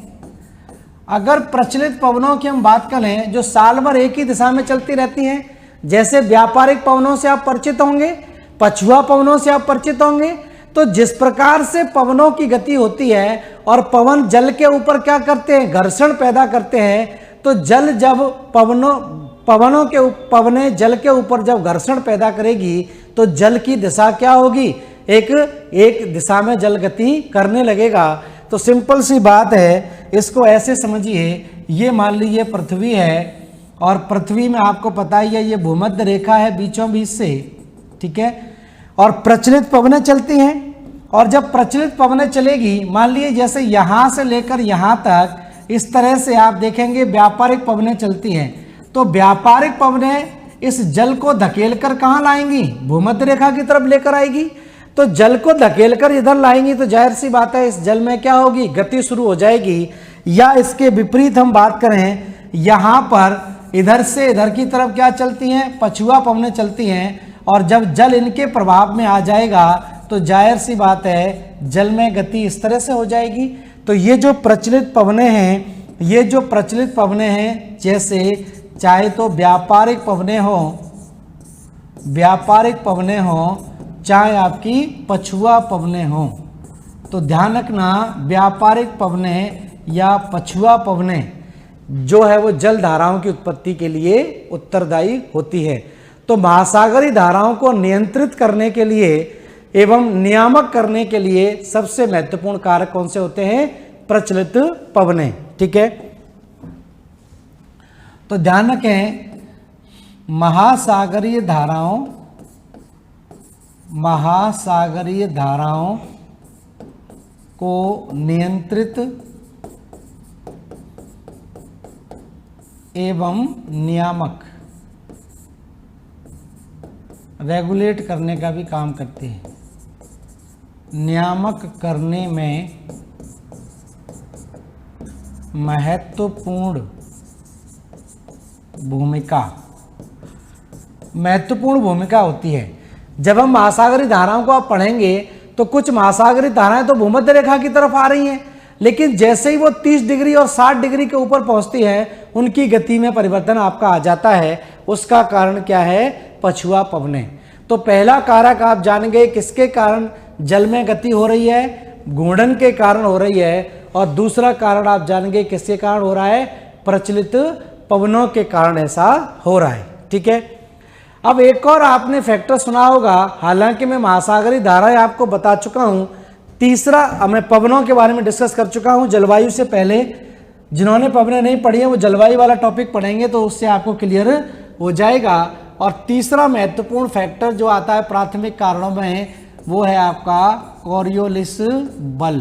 अगर प्रचलित पवनों की हम बात करें जो साल भर एक ही दिशा में चलती रहती हैं, जैसे व्यापारिक पवनों से आप परिचित होंगे, पछुआ पवनों से आप परिचित होंगे। तो जिस प्रकार से पवनों की गति होती है, और पवन जल के ऊपर क्या करते हैं, घर्षण पैदा करते हैं। तो जल जब पवने जल के ऊपर जब घर्षण पैदा करेगी, तो जल की दिशा क्या होगी, एक दिशा में जल गति करने लगेगा। तो सिंपल सी बात है, इसको ऐसे समझिए, ये मान लीजिए पृथ्वी है, और पृथ्वी में आपको पता ही है ये भूमध्य रेखा है बीचों बीच से, ठीक है, और प्रचलित पवनें चलती हैं। और जब प्रचलित पवनें चलेगी, मान लीजिए जैसे यहाँ से लेकर यहाँ तक इस तरह से आप देखेंगे व्यापारिक पवनें चलती हैं, तो व्यापारिक पवनें इस जल को धकेलकर कहाँ लाएंगी, भूमध्य रेखा की तरफ लेकर आएगी। तो जल को धकेलकर इधर लाएंगी तो जाहिर सी बात है इस जल में क्या होगी, गति शुरू हो जाएगी। या इसके विपरीत हम बात करें, यहाँ पर इधर से इधर की तरफ क्या चलती हैं, पछुआ पवनें चलती हैं, और जब जल इनके प्रभाव में आ जाएगा तो जाहिर सी बात है जल में गति इस तरह से हो जाएगी। तो ये जो प्रचलित पवनें हैं, ये जो प्रचलित पवनें हैं, जैसे चाहे तो व्यापारिक पवनें हो, चाहे आपकी पछुआ पवनें हो, तो ध्यान रखना व्यापारिक पवनें या पछुआ पवनें जो है वो जल धाराओं की उत्पत्ति के लिए उत्तरदायी होती है। तो महासागरीय धाराओं को नियंत्रित करने के लिए एवं नियामक करने के लिए सबसे महत्वपूर्ण कारक कौन से होते हैं, प्रचलित पवनें। ठीक है, तो ध्यान रखें महासागरीय धाराओं को नियंत्रित एवं नियामक रेगुलेट करने का भी काम करती है। नियामक करने में महत्वपूर्ण भूमिका होती है। जब हम महासागरीय धाराओं को आप पढ़ेंगे तो कुछ महासागरीय धाराएं तो भूमध्य रेखा की तरफ आ रही हैं, लेकिन जैसे ही वो 30 डिग्री और 60 डिग्री के ऊपर पहुंचती है उनकी गति में परिवर्तन आपका आ जाता है। उसका कारण क्या है, पछुआ पवनें। तो पहला कारक आप जानेंगे किसके कारण जल में गति हो रही है, घूर्णन के कारण हो रही है, और दूसरा कारण आप जानेंगे किसके कारण हो रहा है, प्रचलित पवनों के कारण ऐसा हो रहा है। ठीक है, अब एक और आपने फैक्टर सुना होगा, हालांकि मैं महासागरीय धाराएं आपको बता चुका हूं, तीसरा मैं पवनों के बारे में डिस्कस कर चुका हूं जलवायु से पहले। जिन्होंने पवनें नहीं पढ़ी है वो जलवायु वाला टॉपिक पढ़ेंगे तो उससे आपको क्लियर हो जाएगा। और तीसरा महत्वपूर्ण फैक्टर जो आता है प्राथमिक कारणों में वो है आपका कोरियोलिस बल।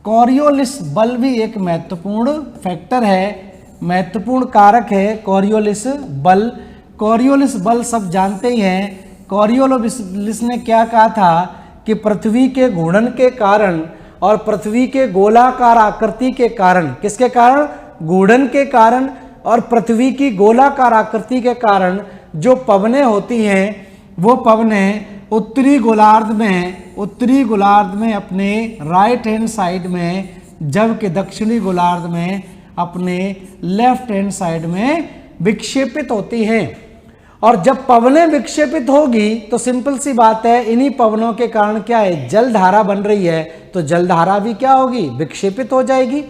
कोरियोलिस बल भी एक महत्वपूर्ण फैक्टर है, महत्वपूर्ण कारक है कोरियोलिस बल। कोरियोलिस बल सब जानते ही हैं। कोरियोलिस ने क्या कहा था कि पृथ्वी के घूर्णन के कारण और पृथ्वी के गोलाकार आकृति के कारण, किसके कारण, घूर्णन के कारण और पृथ्वी की गोलाकार आकृति के कारण जो पवनें होती हैं वो पवनें उत्तरी गोलार्ध में अपने राइट हैंड साइड में, जबकि दक्षिणी गोलार्ध में अपने लेफ्ट हैंड साइड में विक्षेपित होती हैं। और जब पवनें विक्षेपित होगी तो सिंपल सी बात है, इन्हीं पवनों के कारण क्या है, जल धारा बन रही है, तो जल धारा भी क्या होगी, विक्षेपित हो जाएगी।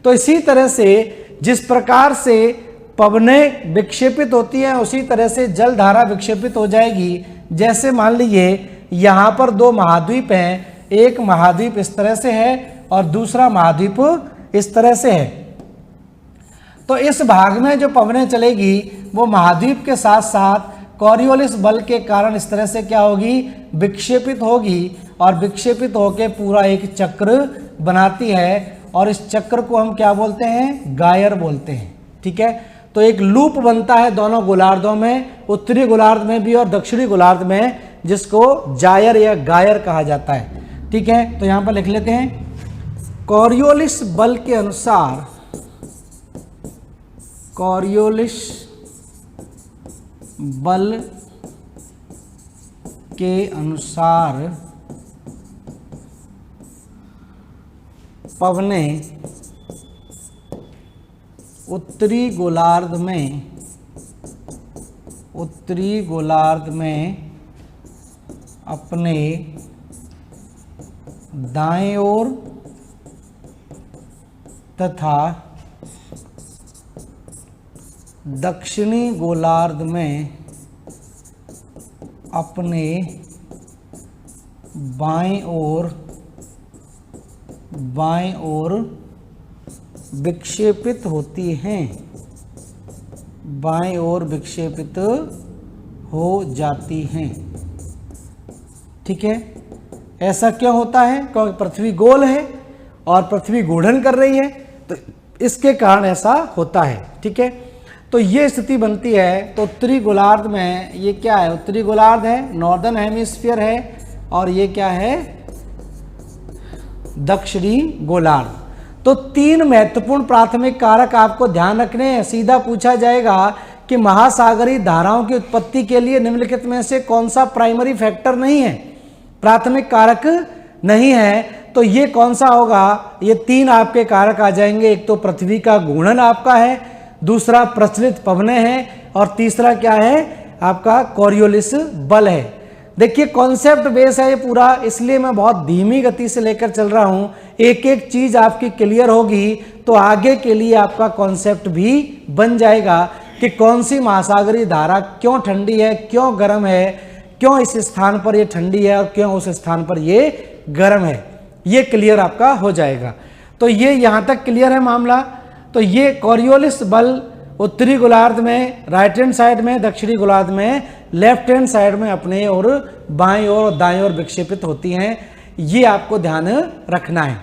तो इसी तरह से जिस प्रकार से पवनें विक्षेपित होती हैं उसी तरह से जल धारा विक्षेपित हो जाएगी। जैसे मान लीजिए यहाँ पर दो महाद्वीप हैं, एक महाद्वीप इस तरह से है और दूसरा महाद्वीप इस तरह से है। तो इस भाग में जो पवनें चलेगी वो महाद्वीप के साथ साथ कोरियोलिस बल के कारण इस तरह से क्या होगी, विक्षेपित होगी, और विक्षेपित होकर पूरा एक चक्र बनाती है, और इस चक्र को हम क्या बोलते हैं, गायर बोलते हैं। ठीक है, तो एक लूप बनता है दोनों गोलार्धों में, उत्तरी गोलार्ध में भी और दक्षिणी गोलार्ध में, जिसको जायर या गायर कहा जाता है। ठीक है, तो यहां पर लिख लेते हैं, कोरियोलिस बल के अनुसार, कोरियोलिस बल के अनुसार पवनें उत्तरी गोलार्ध में अपने दाएं ओर तथा दक्षिणी गोलार्ध में अपने बाएं ओर विक्षेपित होती हैं, बाएं ओर विक्षेपित हो जाती हैं। ठीक है। ऐसा क्यों होता है? क्योंकि पृथ्वी गोल है और पृथ्वी घूर्णन कर रही है, तो इसके कारण ऐसा होता है, ठीक है। तो ये स्थिति बनती है। तो उत्तरी गोलार्ध में ये क्या है? उत्तरी गोलार्ध है, नॉर्दर्न हेमिस्फीयर है, और ये क्या है? दक्षिणी गोलार्ध। तो 3 महत्वपूर्ण प्राथमिक कारक आपको ध्यान रखने हैं। सीधा पूछा जाएगा कि महासागरीय धाराओं की उत्पत्ति के लिए निम्नलिखित में से कौन सा प्राइमरी फैक्टर नहीं है, प्राथमिक कारक नहीं है, तो ये कौन सा होगा? ये 3 आपके कारक आ जाएंगे। एक तो पृथ्वी का घूर्णन आपका है, दूसरा प्रचलित पवनें हैं, और तीसरा क्या है? आपका कोरियोलिस बल है। देखिए कॉन्सेप्ट बेस है ये पूरा, इसलिए मैं बहुत धीमी गति से लेकर चल रहा हूं। एक एक चीज आपकी क्लियर होगी तो आगे के लिए आपका कॉन्सेप्ट भी बन जाएगा कि कौन सी महासागरीय धारा क्यों ठंडी है, क्यों गर्म है, क्यों इस स्थान पर ये ठंडी है और क्यों उस स्थान पर ये गर्म है। ये क्लियर आपका हो जाएगा। तो ये यहां तक क्लियर है मामला। तो ये कोरियोलिस बल उत्तरी गोलार्ध में राइट हैंड साइड में, दक्षिणी गोलार्ध में लेफ्ट हैंड साइड में अपने और बाएं और दाएं ओर विक्षेपित होती हैं। ये आपको ध्यान रखना है।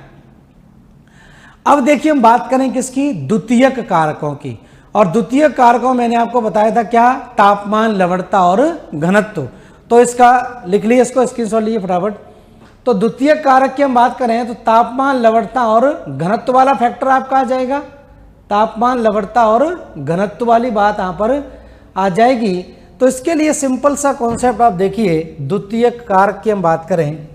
अब देखिए हम बात करें किसकी? द्वितीयक कारकों की। और द्वितीयक कारकों मैंने आपको बताया था क्या? तापमान, लवणता और घनत्व। तो इसका लिख लीजिए, इसको स्क्रीनशॉट लीजिए फटाफट। तो द्वितीयक कारक की हम बात करें तो तापमान, लवणता और घनत्व वाला फैक्टर आपका आ जाएगा। तापमान, लवणता और घनत्व वाली बात यहां पर आ जाएगी। तो इसके लिए सिंपल सा कॉन्सेप्ट आप देखिए। द्वितीयक कारक की हम बात करें,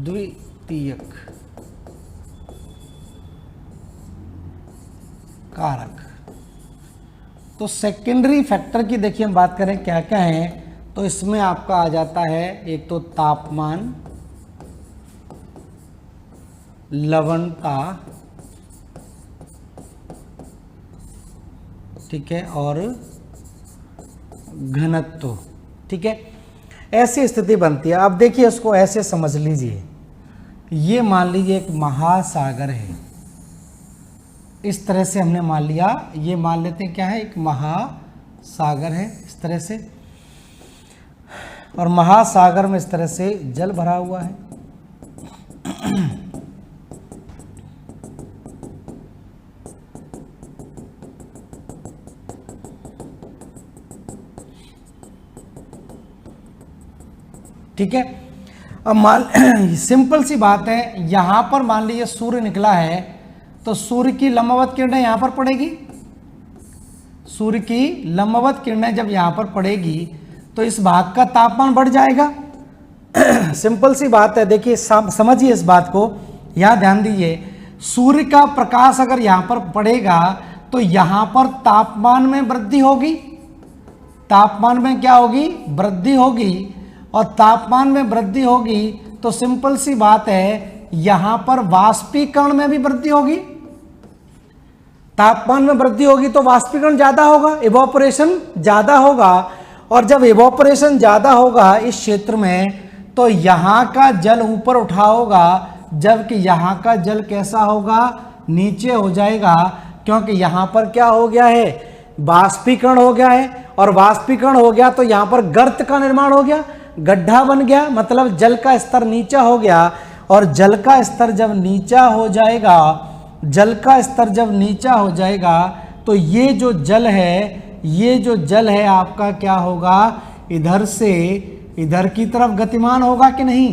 द्वितीयक कारक, तो सेकेंडरी फैक्टर की देखिए हम बात करें क्या क्या है। तो इसमें आपका आ जाता है एक तो तापमान, लवणता, ठीक है, और घनत्व, ठीक है। ऐसी स्थिति बनती है। अब देखिए इसको ऐसे समझ लीजिए, ये मान लीजिए एक महासागर है। इस तरह से हमने मान लिया, ये मान लेते हैं क्या है? एक महासागर है इस तरह से, और महासागर में इस तरह से जल भरा हुआ है। ठीक है। अब मान सिंपल सी बात है, यहां पर मान लीजिए सूर्य निकला है, तो सूर्य की लंबवत किरणें यहां पर पड़ेगी। सूर्य की लंबवत किरणें जब यहां पर पड़ेगी तो इस भाग का तापमान बढ़ जाएगा। सिंपल सी बात है, देखिए समझिए इस बात को, यहां ध्यान दीजिए। सूर्य का प्रकाश अगर यहां पर पड़ेगा तो यहां पर तापमान में वृद्धि होगी। तापमान में क्या होगी? वृद्धि होगी। और तापमान में वृद्धि होगी तो सिंपल सी बात है, यहां पर वाष्पीकरण में भी वृद्धि होगी। तापमान में वृद्धि होगी तो वाष्पीकरण ज्यादा होगा, इवोपरेशन ज्यादा होगा। और जब इवोपरेशन ज्यादा होगा इस क्षेत्र में, तो यहां का जल ऊपर उठा होगा, जबकि यहां का जल कैसा होगा? नीचे हो जाएगा, क्योंकि यहां पर क्या हो गया है? वाष्पीकरण हो गया है। और वाष्पीकरण हो गया तो यहां पर गर्त का निर्माण हो गया, गड्ढा बन गया, मतलब जल का स्तर नीचा हो गया। और जल का स्तर जब नीचा हो जाएगा, जल का स्तर जब नीचा हो जाएगा तो ये जो जल है आपका क्या होगा? इधर से इधर की तरफ गतिमान होगा कि नहीं?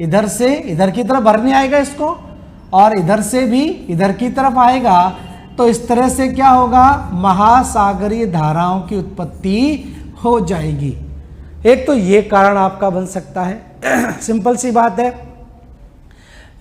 इधर से इधर की तरफ भरने आएगा इसको, और इधर से भी इधर की तरफ आएगा। तो इस तरह से क्या होगा? महासागरीय धाराओं की उत्पत्ति हो जाएगी। एक तो ये कारण आपका बन सकता है। सिंपल सी बात है,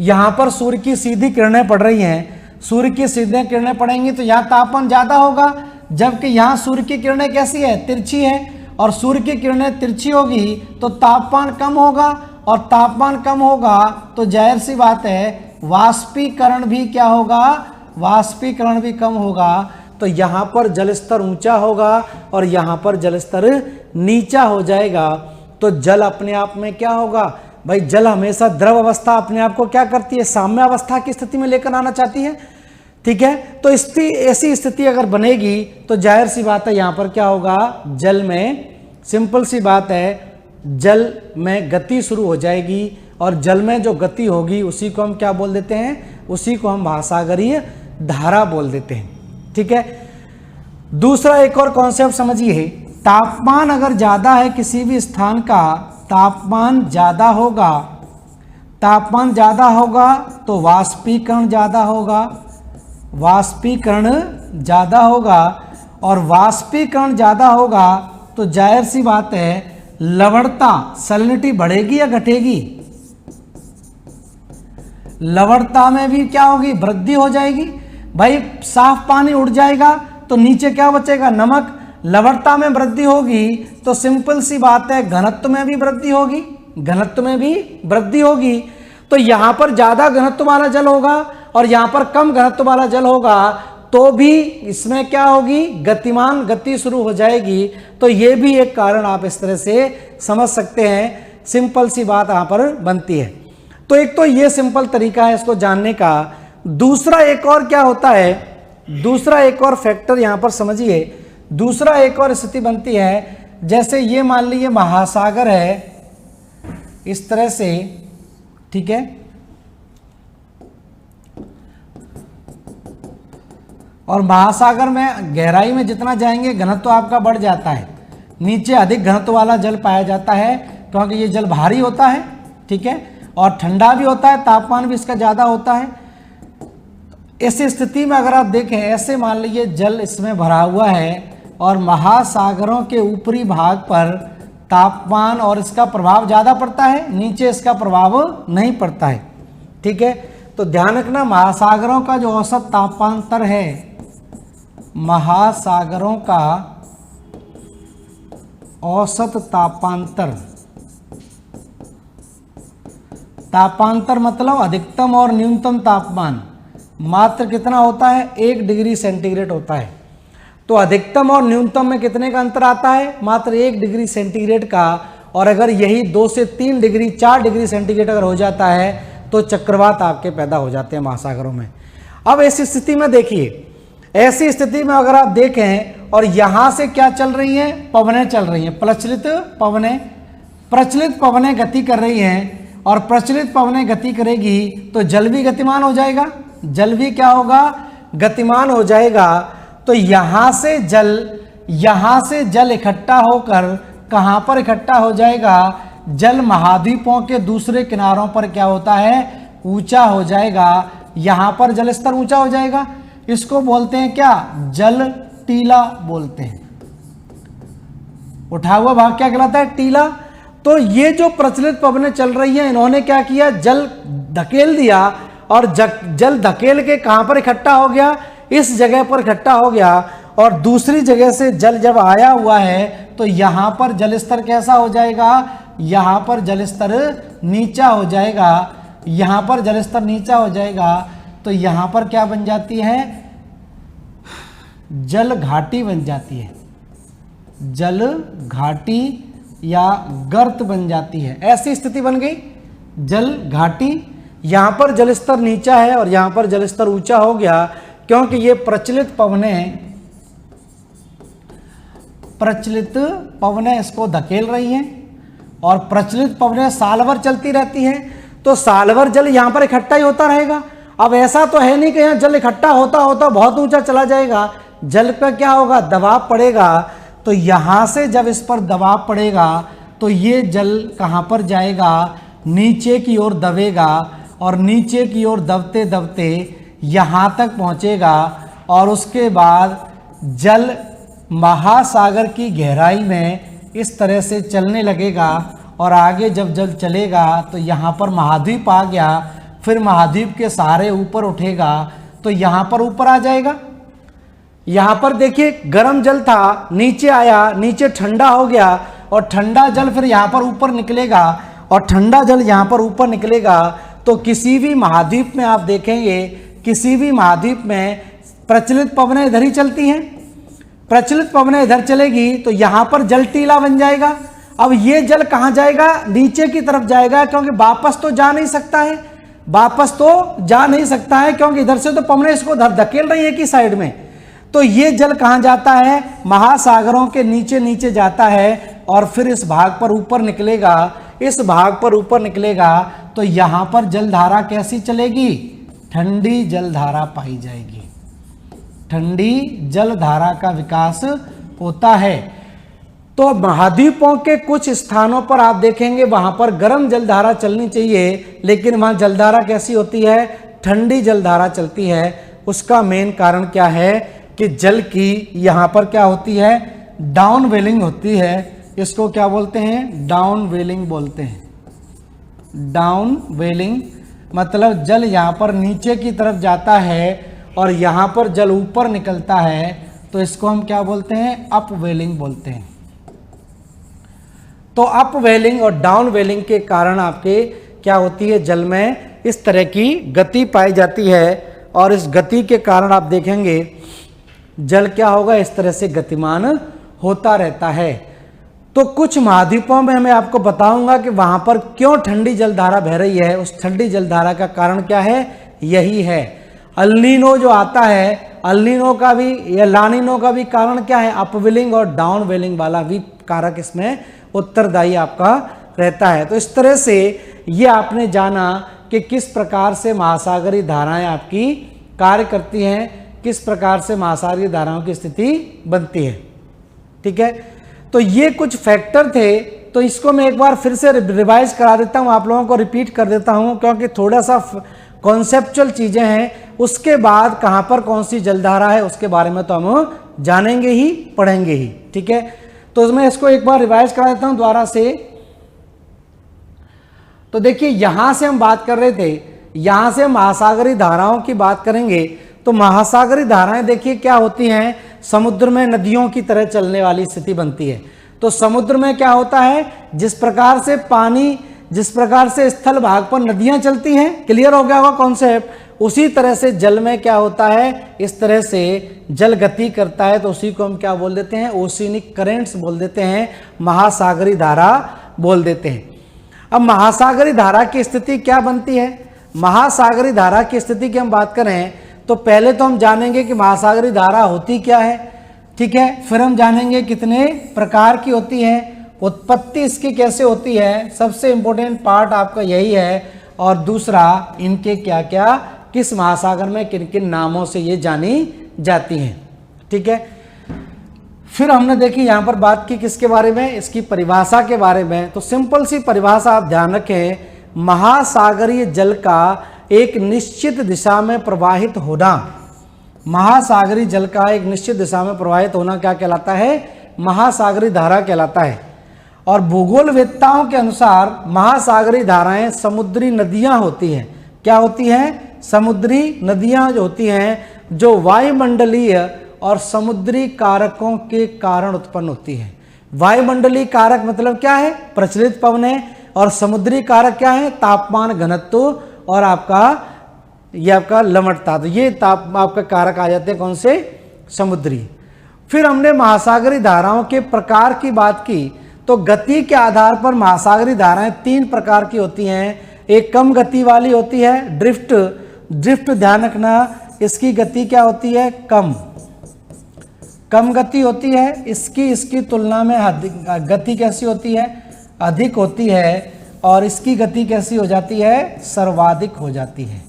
यहां पर सूर्य की सीधी किरणें पड़ रही हैं। सूर्य की सीधी किरणें पड़ेंगी तो यहां तापमान ज्यादा होगा, जबकि यहां सूर्य की किरणें कैसी है? तिरछी है। और सूर्य की किरणें तिरछी होगी तो तापमान कम होगा, और तापमान कम होगा तो जाहिर सी बात है वाष्पीकरण भी क्या होगा? वाष्पीकरण भी कम होगा। तो यहां पर जल स्तर ऊंचा होगा और यहां पर जल स्तर नीचा हो जाएगा। तो जल अपने आप में क्या होगा भाई? जल हमेशा द्रव अवस्था अपने आप को क्या करती है? साम्य अवस्था की स्थिति में लेकर आना चाहती है। ठीक है। तो ऐसी स्थिति अगर बनेगी तो जाहिर सी बात है यहाँ पर क्या होगा, जल में, सिंपल सी बात है, जल में गति शुरू हो जाएगी और जल में जो गति होगी उसी को हम क्या बोल देते हैं, उसी को हम महासागरीय धारा बोल देते हैं। ठीक है। दूसरा एक और कॉन्सेप्ट समझिए, तापमान अगर ज़्यादा है किसी भी स्थान का, तापमान ज़्यादा होगा, तापमान ज़्यादा होगा तो वाष्पीकरण ज़्यादा होगा, वाष्पीकरण ज़्यादा होगा, और वाष्पीकरण ज़्यादा होगा तो जाहिर सी बात है लवणता, सैलिनिटी बढ़ेगी या घटेगी, लवणता में भी क्या होगी, वृद्धि हो जाएगी। भाई साफ पानी उड़ जाएगा तो नीचे क्या बचेगा, नमक। लवणता में वृद्धि होगी तो सिंपल सी बात है घनत्व में भी वृद्धि होगी, घनत्व में भी वृद्धि होगी। तो यहाँ पर ज़्यादा घनत्व वाला जल होगा और यहाँ पर कम घनत्व वाला जल होगा तो भी इसमें क्या होगी, गतिमान गति शुरू हो जाएगी। तो ये भी एक कारण आप इस तरह से समझ सकते हैं, सिंपल सी बात यहाँ पर बनती है। तो एक तो ये सिंपल तरीका है इसको जानने का। दूसरा एक और क्या होता है, दूसरा एक और फैक्टर यहाँ पर समझिए, दूसरा एक और स्थिति बनती है, जैसे ये मान लीजिए महासागर है इस तरह से, ठीक है, और महासागर में गहराई में जितना जाएंगे घनत्व आपका बढ़ जाता है, नीचे अधिक घनत्व वाला जल पाया जाता है क्योंकि ये जल भारी होता है, ठीक है, और ठंडा भी होता है, तापमान भी इसका ज़्यादा होता है। ऐसी स्थिति में अगर आप देखें, ऐसे मान लीजिए जल इसमें भरा हुआ है और महासागरों के ऊपरी भाग पर तापमान और इसका प्रभाव ज़्यादा पड़ता है, नीचे इसका प्रभाव नहीं पड़ता है। ठीक है। तो ध्यान रखना, महासागरों का जो औसत तापांतर है, महासागरों का औसत तापांतर, तापांतर मतलब अधिकतम और न्यूनतम तापमान मात्र कितना होता है, 1 डिग्री सेंटीग्रेड होता है। तो अधिकतम और न्यूनतम में कितने का अंतर आता है, मात्र 1 डिग्री सेंटीग्रेड का। और अगर यही 2 से 3 डिग्री 4 डिग्री सेंटीग्रेड अगर हो जाता है तो चक्रवात आपके पैदा हो जाते हैं महासागरों में। अब ऐसी स्थिति में देखिए, ऐसी स्थिति में अगर आप देखें और यहाँ से क्या चल रही हैं, पवनें चल रही हैं, प्रचलित पवनें, प्रचलित पवनें गति कर रही हैं, और प्रचलित पवनें गति करेगी तो जल भी गतिमान हो जाएगा, जल भी क्या होगा, गतिमान हो जाएगा। तो यहाँ से जल इकट्ठा होकर कहाँ पर इकट्ठा हो जाएगा, जल महाद्वीपों के दूसरे किनारों पर क्या होता है, ऊंचा हो जाएगा। यहाँ पर जल स्तर ऊंचा हो जाएगा, इसको बोलते हैं क्या, जल टीला बोलते हैं। उठा हुआ भाग क्या कहलाता है, टीला। तो ये जो प्रचलित पवनें चल रही हैं, इन्होंने क्या किया, जल धकेल दिया, और जल धकेल के कहाँ पर इकट्ठा हो गया, इस जगह पर इकट्ठा हो गया। और दूसरी जगह से जल जब आया हुआ है तो यहाँ पर जल स्तर कैसा हो जाएगा, यहाँ पर जल स्तर नीचा हो जाएगा, यहाँ पर जल स्तर नीचा हो जाएगा। तो यहाँ पर क्या बन जाती है, जल घाटी बन जाती है, जल घाटी या गर्त बन जाती है। ऐसी स्थिति बन गई, जल घाटी। यहाँ पर जल स्तर नीचा है और यहाँ पर जल स्तर ऊंचा हो गया, क्योंकि ये प्रचलित पवनें इसको धकेल रही हैं, और प्रचलित पवनें साल भर चलती रहती हैं। तो साल भर जल यहाँ पर इकट्ठा ही होता रहेगा। अब ऐसा तो है नहीं कि यहाँ जल इकट्ठा होता होता बहुत ऊंचा चला जाएगा, जल पर क्या होगा, दबाव पड़ेगा। तो यहाँ से जब इस पर दबाव पड़ेगा तो ये जल कहाँ पर जाएगा, नीचे की ओर दबेगा, और नीचे की ओर दबते दबते यहाँ तक पहुँचेगा, और उसके बाद जल महासागर की गहराई में इस तरह से चलने लगेगा। और आगे जब जल चलेगा तो यहाँ पर महाद्वीप आ गया, फिर महाद्वीप के सहारे ऊपर उठेगा तो यहाँ पर ऊपर आ जाएगा। यहाँ पर देखिए गर्म जल था, नीचे आया, नीचे ठंडा हो गया, और ठंडा जल फिर यहाँ पर ऊपर निकलेगा, और ठंडा जल यहाँ पर ऊपर निकलेगा। तो किसी भी महाद्वीप में आप देखेंगे, किसी भी महाद्वीप में प्रचलित पवनें इधर ही चलती हैं, प्रचलित पवनें इधर चलेगी तो यहाँ पर जल टीला बन जाएगा। अब ये जल कहाँ जाएगा, नीचे की तरफ जाएगा, क्योंकि वापस तो जा नहीं सकता है, वापस तो जा नहीं सकता है, क्योंकि इधर से तो पवनें इसको धकेल रही है कि साइड में। तो ये जल कहाँ जाता है, महासागरों के नीचे नीचे जाता है और फिर इस भाग पर ऊपर निकलेगा, इस भाग पर ऊपर निकलेगा तो यहां पर जलधारा कैसी चलेगी, ठंडी जलधारा पाई जाएगी। ठंडी जलधारा का विकास होता है। तो महाद्वीपों के कुछ स्थानों पर आप देखेंगे वहां पर गर्म जलधारा चलनी चाहिए, लेकिन वहां जलधारा कैसी होती है, ठंडी जलधारा चलती है। उसका मेन कारण क्या है कि जल की यहां पर क्या होती है, डाउन वेलिंग होती है। इसको क्या बोलते हैं, डाउन वेलिंग बोलते हैं। डाउन वेलिंग मतलब जल यहां पर नीचे की तरफ जाता है और यहां पर जल ऊपर निकलता है, तो इसको हम क्या बोलते हैं, अप वेलिंग बोलते हैं। तो अप वेलिंग और डाउन वेलिंग के कारण आपके क्या होती है, जल में इस तरह की गति पाई जाती है और इस गति के कारण आप देखेंगे जल क्या होगा, इस तरह से गतिमान होता रहता है। तो कुछ महाद्वीपों में मैं आपको बताऊंगा कि वहां पर क्यों ठंडी जलधारा बह रही है, उस ठंडी जलधारा का कारण क्या है, यही है अल्नीनो जो आता है, अल्नीनो का भी या लानिनो का भी कारण क्या है, अपवेलिंग और डाउन वेलिंग वाला भी कारक इसमें उत्तरदायी आपका रहता है। तो इस तरह से ये आपने जाना कि किस प्रकार से महासागरीय धाराएं आपकी कार्य करती हैं, किस प्रकार से महासागरीय धाराओं की स्थिति बनती है। ठीक है, तो ये कुछ फैक्टर थे। तो इसको मैं एक बार फिर से रिवाइज करा देता हूँ, आप लोगों को रिपीट कर देता हूँ, क्योंकि थोड़ा सा कॉन्सेप्चुअल चीजें हैं। उसके बाद कहाँ पर कौन सी जलधारा है उसके बारे में तो हम जानेंगे ही, पढ़ेंगे ही। ठीक है, तो मैं इसको एक बार रिवाइज करा देता हूँ दोबारा से। तो देखिए यहां से हम बात कर रहे थे, यहां से महासागरीय धाराओं की बात करेंगे। तो महासागरीय धाराएं देखिए क्या होती हैं, समुद्र में नदियों की तरह चलने वाली स्थिति बनती है। तो समुद्र में क्या होता है, जिस प्रकार से पानी, जिस प्रकार से स्थल भाग पर नदियां चलती हैं, क्लियर हो गया होगा कॉन्सेप्ट, उसी तरह से जल में क्या होता है, इस तरह से जल गति करता है। तो उसी को हम क्या बोल देते हैं, ओशिनिक करेंट्स बोल देते हैं, महासागरीय धारा बोल देते हैं। अब महासागरीय धारा की स्थिति क्या बनती है, महासागरीय धारा की स्थिति की हम बात करें तो पहले तो हम जानेंगे कि महासागरीय धारा होती क्या है। ठीक है, फिर हम जानेंगे कितने प्रकार की होती है, उत्पत्ति इसकी कैसे होती है, सबसे इंपॉर्टेंट पार्ट आपका यही है। और दूसरा, इनके क्या क्या, किस महासागर में किन किन नामों से ये जानी जाती हैं। ठीक है, फिर हमने देखी यहाँ पर बात की किसके बारे में, इसकी परिभाषा के बारे में। तो सिंपल सी परिभाषा आप ध्यान रखें, महासागरीय जल का एक निश्चित दिशा में प्रवाहित होना, महासागरीय जल का एक निश्चित दिशा में प्रवाहित होना क्या कहलाता है, महासागरीय धारा कहलाता है। और भूगोलवेत्ताओं के अनुसार महासागरीय धाराएं समुद्री नदियां होती हैं। क्या होती हैं, समुद्री नदियां जो होती हैं, जो वायुमंडलीय और समुद्री कारकों के कारण उत्पन्न होती है। वायुमंडलीय कारक मतलब क्या है, प्रचलित पवनें, और समुद्री कारक क्या है, तापमान, घनत्व और आपका लवणता। तो ये आपका कारक आ जाते हैं कौन से, समुद्री। फिर हमने महासागरीय धाराओं के प्रकार की बात की। तो गति के आधार पर महासागरीय धाराएं 3 प्रकार की होती हैं। एक कम गति वाली होती है, ड्रिफ्ट ध्यान रखना, इसकी गति क्या होती है, कम गति होती है। इसकी तुलना में गति कैसी होती है, अधिक होती है। और इसकी गति कैसी हो जाती है, सर्वाधिक हो जाती है।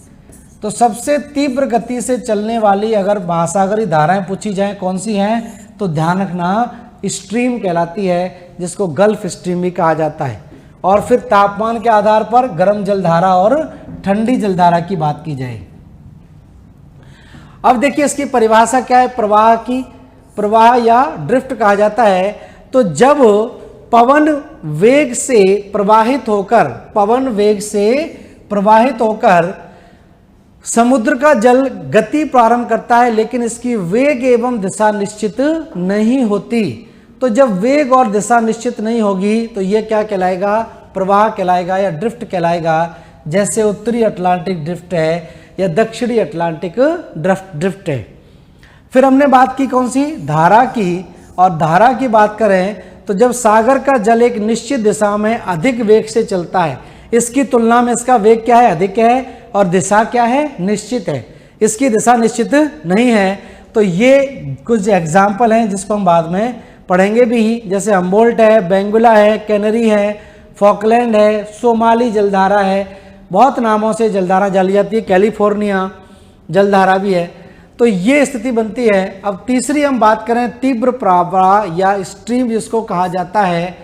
तो सबसे तीव्र गति से चलने वाली अगर महासागरीय धाराएं पूछी जाएं कौन सी हैं, तो ध्यान रखना स्ट्रीम कहलाती है, जिसको गल्फ स्ट्रीम भी कहा जाता है। और फिर तापमान के आधार पर गर्म जलधारा और ठंडी जलधारा की बात की जाए। अब देखिए इसकी परिभाषा क्या है, प्रवाह की, प्रवाह या ड्रिफ्ट कहा जाता है। तो जब पवन वेग से प्रवाहित होकर समुद्र का जल गति प्रारंभ करता है, लेकिन इसकी वेग एवं दिशा निश्चित नहीं होती। तो जब वेग और दिशा निश्चित नहीं होगी तो यह क्या कहलाएगा, प्रवाह कहलाएगा या ड्रिफ्ट कहलाएगा। जैसे उत्तरी अटलांटिक ड्रिफ्ट है या दक्षिणी अटलांटिक ड्रिफ्ट है। फिर हमने बात की कौन सी, धारा की। और धारा की बात करें तो जब सागर का जल एक निश्चित दिशा में अधिक वेग से चलता है, इसकी तुलना में इसका वेग क्या है, अधिक है, और दिशा क्या है, निश्चित है, इसकी दिशा निश्चित नहीं है। तो ये कुछ एग्जाम्पल हैं जिसको हम बाद में पढ़ेंगे भी, जैसे हम्बोल्ट है, बेंगुला है, कैनरी है, फॉकलैंड है, सोमाली जलधारा है, बहुत नामों से जलधारा जानी जाती है, कैलिफोर्निया जलधारा भी है। तो ये स्थिति बनती है। अब तीसरी हम बात करें तीव्र प्रवाह या स्ट्रीम जिसको कहा जाता है,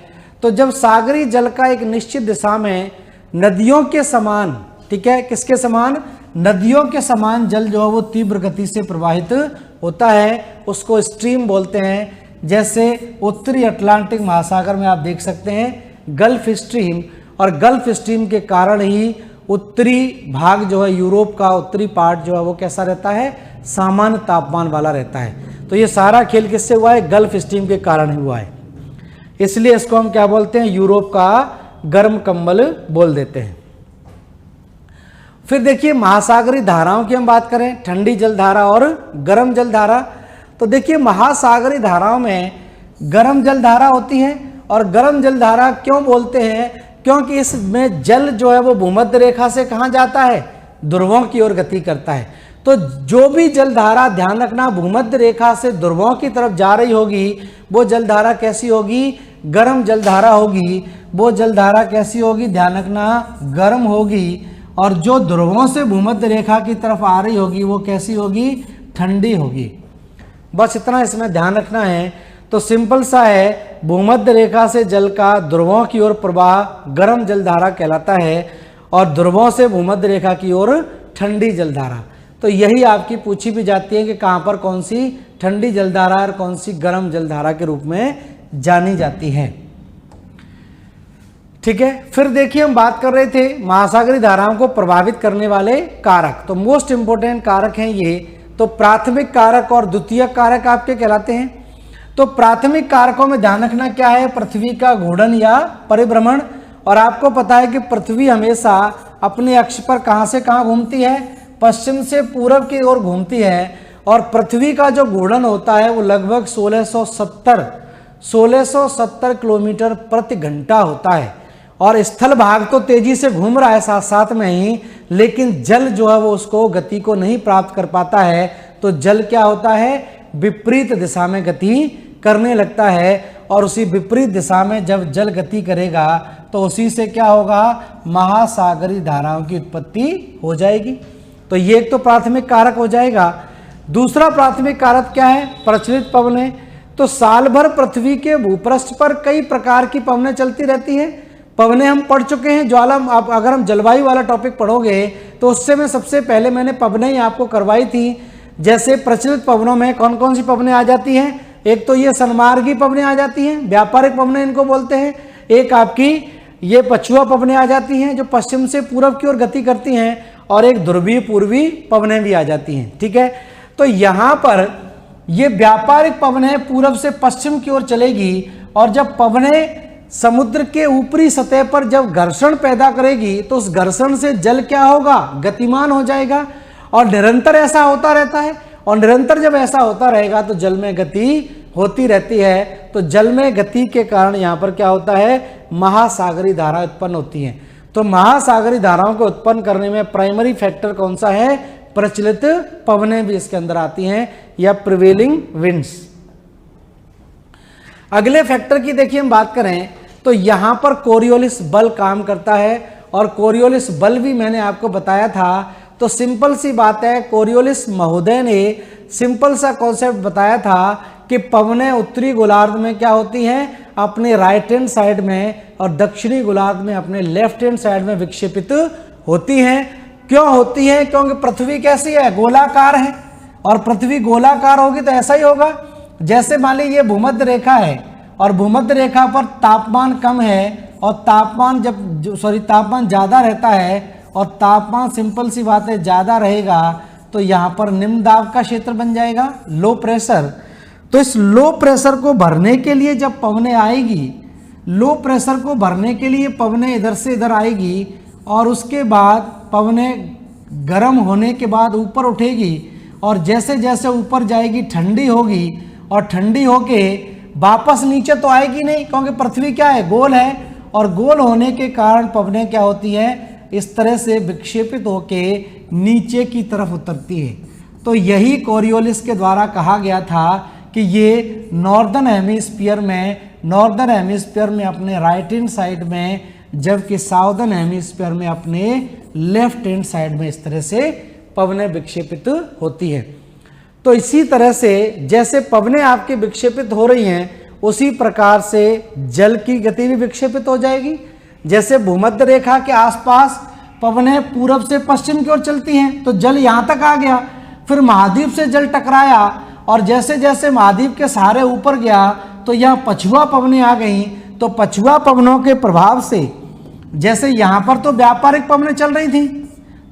तो जब सागरी जल का एक निश्चित दिशा में नदियों के समान, ठीक है, किसके समान, नदियों के समान जल जो है वो तीव्र गति से प्रवाहित होता है, उसको स्ट्रीम बोलते हैं। जैसे उत्तरी अटलांटिक महासागर में आप देख सकते हैं गल्फ स्ट्रीम, और गल्फ स्ट्रीम के कारण ही उत्तरी भाग जो है यूरोप का उत्तरी पार्ट जो है वो कैसा रहता है, सामान्य तापमान वाला रहता है। तो ये सारा खेल किससे हुआ है, गल्फ स्ट्रीम के कारण हुआ है, इसलिए इसको हम क्या बोलते हैं, यूरोप का गर्म कंबल बोल देते हैं। फिर देखिए महासागरीय धाराओं की हम बात करें, ठंडी जलधारा और गर्म जलधारा। तो देखिए महासागरीय धाराओं में गर्म जलधारा होती है, और गर्म जलधारा क्यों बोलते हैं, क्योंकि इसमें जल जो है वो भूमध्य रेखा से कहाँ जाता है, ध्रुवों की ओर गति करता है। तो जो भी जलधारा, ध्यान रखना, भूमध्य रेखा से ध्रुवों की तरफ जा रही होगी वो जलधारा कैसी होगी, गर्म जलधारा होगी। वो जलधारा कैसी होगी, ध्यान रखना, गर्म होगी। और जो ध्रुवों से भूमध्य रेखा की तरफ आ रही होगी वो कैसी होगी, ठंडी होगी। बस इतना इसमें ध्यान रखना है। तो सिंपल सा है, भूमध्य रेखा से जल का ध्रुवों की ओर प्रवाह गर्म जलधारा कहलाता है, और ध्रुवों से भूमध्य रेखा की ओर ठंडी जलधारा। तो यही आपकी पूछी भी जाती है कि कहाँ पर कौन सी ठंडी जलधारा और कौन सी गर्म जलधारा के रूप में जानी जाती है। ठीक है, फिर देखिए हम बात कर रहे थे महासागरीय धाराओं को प्रभावित करने वाले कारक। तो मोस्ट इंपोर्टेंट कारक हैं ये। तो प्राथमिक कारक और द्वितीयक कारक आपके कहलाते हैं। तो प्राथमिक कारकों में ध्यान रखना क्या है, पृथ्वी का घूर्णन या परिभ्रमण। और आपको पता है कि पृथ्वी हमेशा अपने अक्ष पर कहाँ से कहाँ घूमती है, पश्चिम से पूरब की ओर घूमती है। और पृथ्वी का जो घूर्णन होता है वो लगभग 1670 किलोमीटर प्रति घंटा होता है। और स्थल भाग तो तेजी से घूम रहा है साथ साथ में ही, लेकिन जल जो है वो उसको गति को नहीं प्राप्त कर पाता है। तो जल क्या होता है, विपरीत दिशा में गति करने लगता है। और उसी विपरीत दिशा में जब जल गति करेगा तो उसी से क्या होगा, महासागरीय धाराओं की उत्पत्ति हो जाएगी। तो ये एक तो प्राथमिक कारक हो जाएगा। दूसरा प्राथमिक कारक क्या है, प्रचलित पवनें। तो साल भर पृथ्वी के भूपृष्ठ पर कई प्रकार की पवनें चलती रहती हैं। पवनें हम पढ़ चुके हैं, ज्वाला, अगर हम जलवायु वाला टॉपिक पढ़ोगे तो उससे में सबसे पहले मैंने पवनें ही आपको करवाई थी। जैसे प्रचलित पवनों में कौन कौन सी पवनें आ जाती हैं, एक तो ये सन्मार्गी पवनें आ जाती हैं, व्यापारिक पवनें इनको बोलते हैं। एक आपकी ये पछुआ पवनें आ जाती हैं जो पश्चिम से पूरब की ओर गति करती हैं, और एक ध्रुवीय पूर्वी पवनें भी आ जाती हैं। ठीक है, तो यहाँ पर ये व्यापारिक पवनें पूरब से पश्चिम की ओर चलेगी, और जब पवनें समुद्र के ऊपरी सतह पर जब घर्षण पैदा करेगी तो उस घर्षण से जल क्या होगा, गतिमान हो जाएगा। और निरंतर ऐसा होता रहता है, और निरंतर जब ऐसा होता रहेगा तो जल में गति होती रहती है। तो जल में गति के कारण यहाँ पर क्या होता है, महासागरीय धारा उत्पन्न होती है। तो महासागरीय धाराओं को उत्पन्न करने में प्राइमरी फैक्टर कौन सा है, प्रचलित पवनें भी इसके अंदर आती हैं, या प्रिवेलिंग विंड्स। अगले फैक्टर की देखिए हम बात करें तो यहाँ पर कोरियोलिस बल काम करता है, और कोरियोलिस बल भी मैंने आपको बताया था। तो सिंपल सी बात है, कोरियोलिस महोदय ने सिंपल सा कॉन्सेप्ट बताया था कि पवनें उत्तरी गोलार्ध में क्या होती हैं, अपने राइट हैंड साइड में, और दक्षिणी गोलार्ध में अपने लेफ्ट हैंड साइड में विक्षेपित होती हैं। क्यों होती हैं, क्योंकि पृथ्वी कैसी है, गोलाकार है, और पृथ्वी गोलाकार होगी तो ऐसा ही होगा। जैसे मान लीजिए ये भूमध्य रेखा है, और भूमध्य रेखा पर तापमान कम है, और तापमान तापमान ज़्यादा रहता है, और तापमान सिंपल सी बात है ज़्यादा रहेगा, तो यहाँ पर निम्न दाब का क्षेत्र बन जाएगा, लो प्रेशर। तो इस लो प्रेशर को भरने के लिए जब पवनें आएगी, लो प्रेशर को भरने के लिए पवनें इधर से इधर आएगी, और उसके बाद पवनें गर्म होने के बाद ऊपर उठेगी, और जैसे जैसे ऊपर जाएगी ठंडी होगी, और ठंडी होके वापस नीचे तो आएगी नहीं, क्योंकि पृथ्वी क्या है, गोल है, और गोल होने के कारण पवनें क्या होती हैं, इस तरह से विक्षेपित होके नीचे की तरफ उतरती है। तो यही कोरियोलिस के द्वारा कहा गया था कि ये नॉर्दर्न हेमिस्फीयर में अपने राइट हैंड साइड में, जबकि साउदर्न हेमिस्फीयर में अपने लेफ्ट हैंड साइड में इस तरह से पवनें विक्षेपित होती है। तो इसी तरह से जैसे पवनें आपकी विक्षेपित हो रही हैं, उसी प्रकार से जल की गति भी विक्षेपित हो जाएगी। जैसे भूमध्य रेखा के आसपास पवनें पूरब से पश्चिम की ओर चलती हैं, तो जल यहाँ तक आ गया, फिर महाद्वीप से जल टकराया और जैसे जैसे महाद्वीप के सहारे ऊपर गया तो यहाँ पछुआ पवनें आ गई। तो पछुआ पवनों के प्रभाव से, जैसे यहाँ पर तो व्यापारिक पवनें चल रही थी,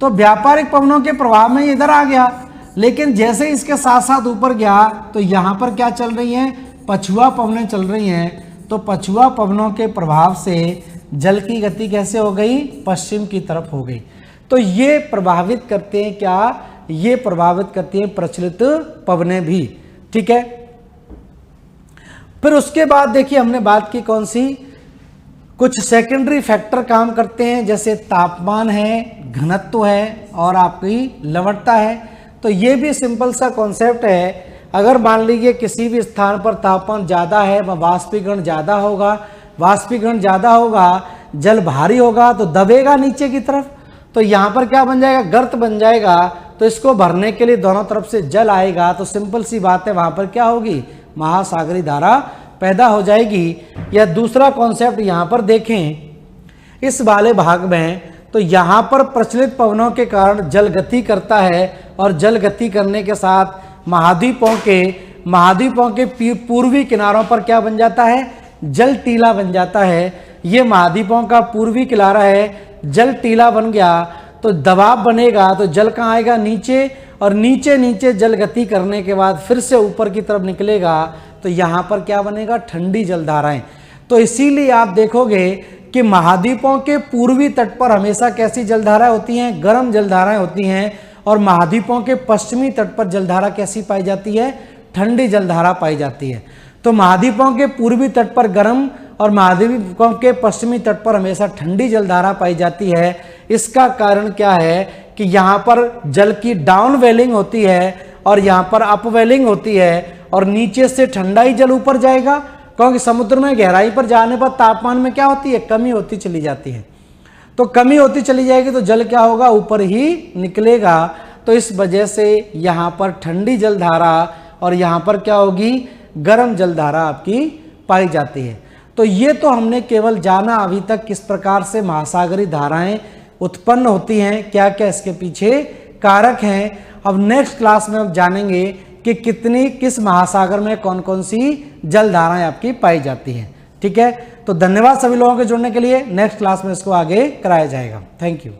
तो व्यापारिक पवनों के प्रभाव में इधर आ गया, लेकिन जैसे इसके साथ साथ ऊपर गया तो यहाँ पर क्या चल रही हैं, पछुआ पवनें चल रही हैं। तो पछुआ पवनों के प्रभाव से जल की गति कैसे हो गई, पश्चिम की तरफ हो गई। तो ये प्रभावित करते हैं क्या, ये प्रभावित करती हैं प्रचलित पवनें भी। ठीक है, फिर उसके बाद देखिए हमने बात की कौन सी, कुछ सेकेंडरी फैक्टर काम करते हैं, जैसे तापमान है, घनत्व है और आपकी लवणता है। तो ये भी सिंपल सा कॉन्सेप्ट है। अगर मान लीजिए किसी भी स्थान पर तापमान ज़्यादा है, वह वाष्पीकरण ज़्यादा होगा, वाष्पीकरण ज़्यादा होगा, जल भारी होगा तो दबेगा नीचे की तरफ। तो यहाँ पर क्या बन जाएगा, गर्त बन जाएगा। तो इसको भरने के लिए दोनों तरफ से जल आएगा, तो सिंपल सी बात है, वहाँ पर क्या होगी, महासागरीय धारा पैदा हो जाएगी। या दूसरा कॉन्सेप्ट यहाँ पर देखें इस वाले भाग में, तो यहाँ पर प्रचलित पवनों के कारण जल गति करता है और जल गति करने के साथ महाद्वीपों के पूर्वी किनारों पर क्या बन जाता है, जल टीला बन जाता है। ये महाद्वीपों का पूर्वी किनारा है, जल टीला बन गया तो दबाव बनेगा, तो जल कहाँ आएगा, नीचे, और नीचे नीचे जल गति करने के बाद फिर से ऊपर की तरफ निकलेगा, तो यहाँ पर क्या बनेगा, ठंडी जलधाराएं। तो इसीलिए आप देखोगे कि महाद्वीपों के पूर्वी तट पर हमेशा कैसी जलधाराएं होती हैं, गर्म जलधाराएं होती हैं, और महाद्वीपों के पश्चिमी तट पर जलधारा कैसी पाई जाती है, ठंडी जलधारा पाई जाती है। तो महाद्वीपों के पूर्वी तट पर गर्म और महाद्वीपों के पश्चिमी तट पर हमेशा ठंडी जलधारा पाई जाती है। इसका कारण क्या है कि यहाँ पर जल की डाउन वेलिंग होती है और यहाँ पर अप वेलिंग होती है, और नीचे से ठंडा ही जल ऊपर जाएगा, क्योंकि समुद्र में गहराई पर जाने पर तापमान में क्या होती है, कमी होती चली जाती है। तो कमी होती चली जाएगी तो जल क्या होगा, ऊपर ही निकलेगा। तो इस वजह से यहाँ पर ठंडी जलधारा और यहाँ पर क्या होगी, गर्म जलधारा आपकी पाई जाती है। तो ये तो हमने केवल जाना अभी तक किस प्रकार से महासागरीय धाराएं उत्पन्न होती हैं, क्या क्या इसके पीछे कारक हैं। अब नेक्स्ट क्लास में अब जानेंगे कि किस महासागर में कौन कौन सी जलधाराएं आपकी पाई जाती हैं। ठीक है, तो धन्यवाद सभी लोगों के जुड़ने के लिए। नेक्स्ट क्लास में इसको आगे कराया जाएगा। Thank you.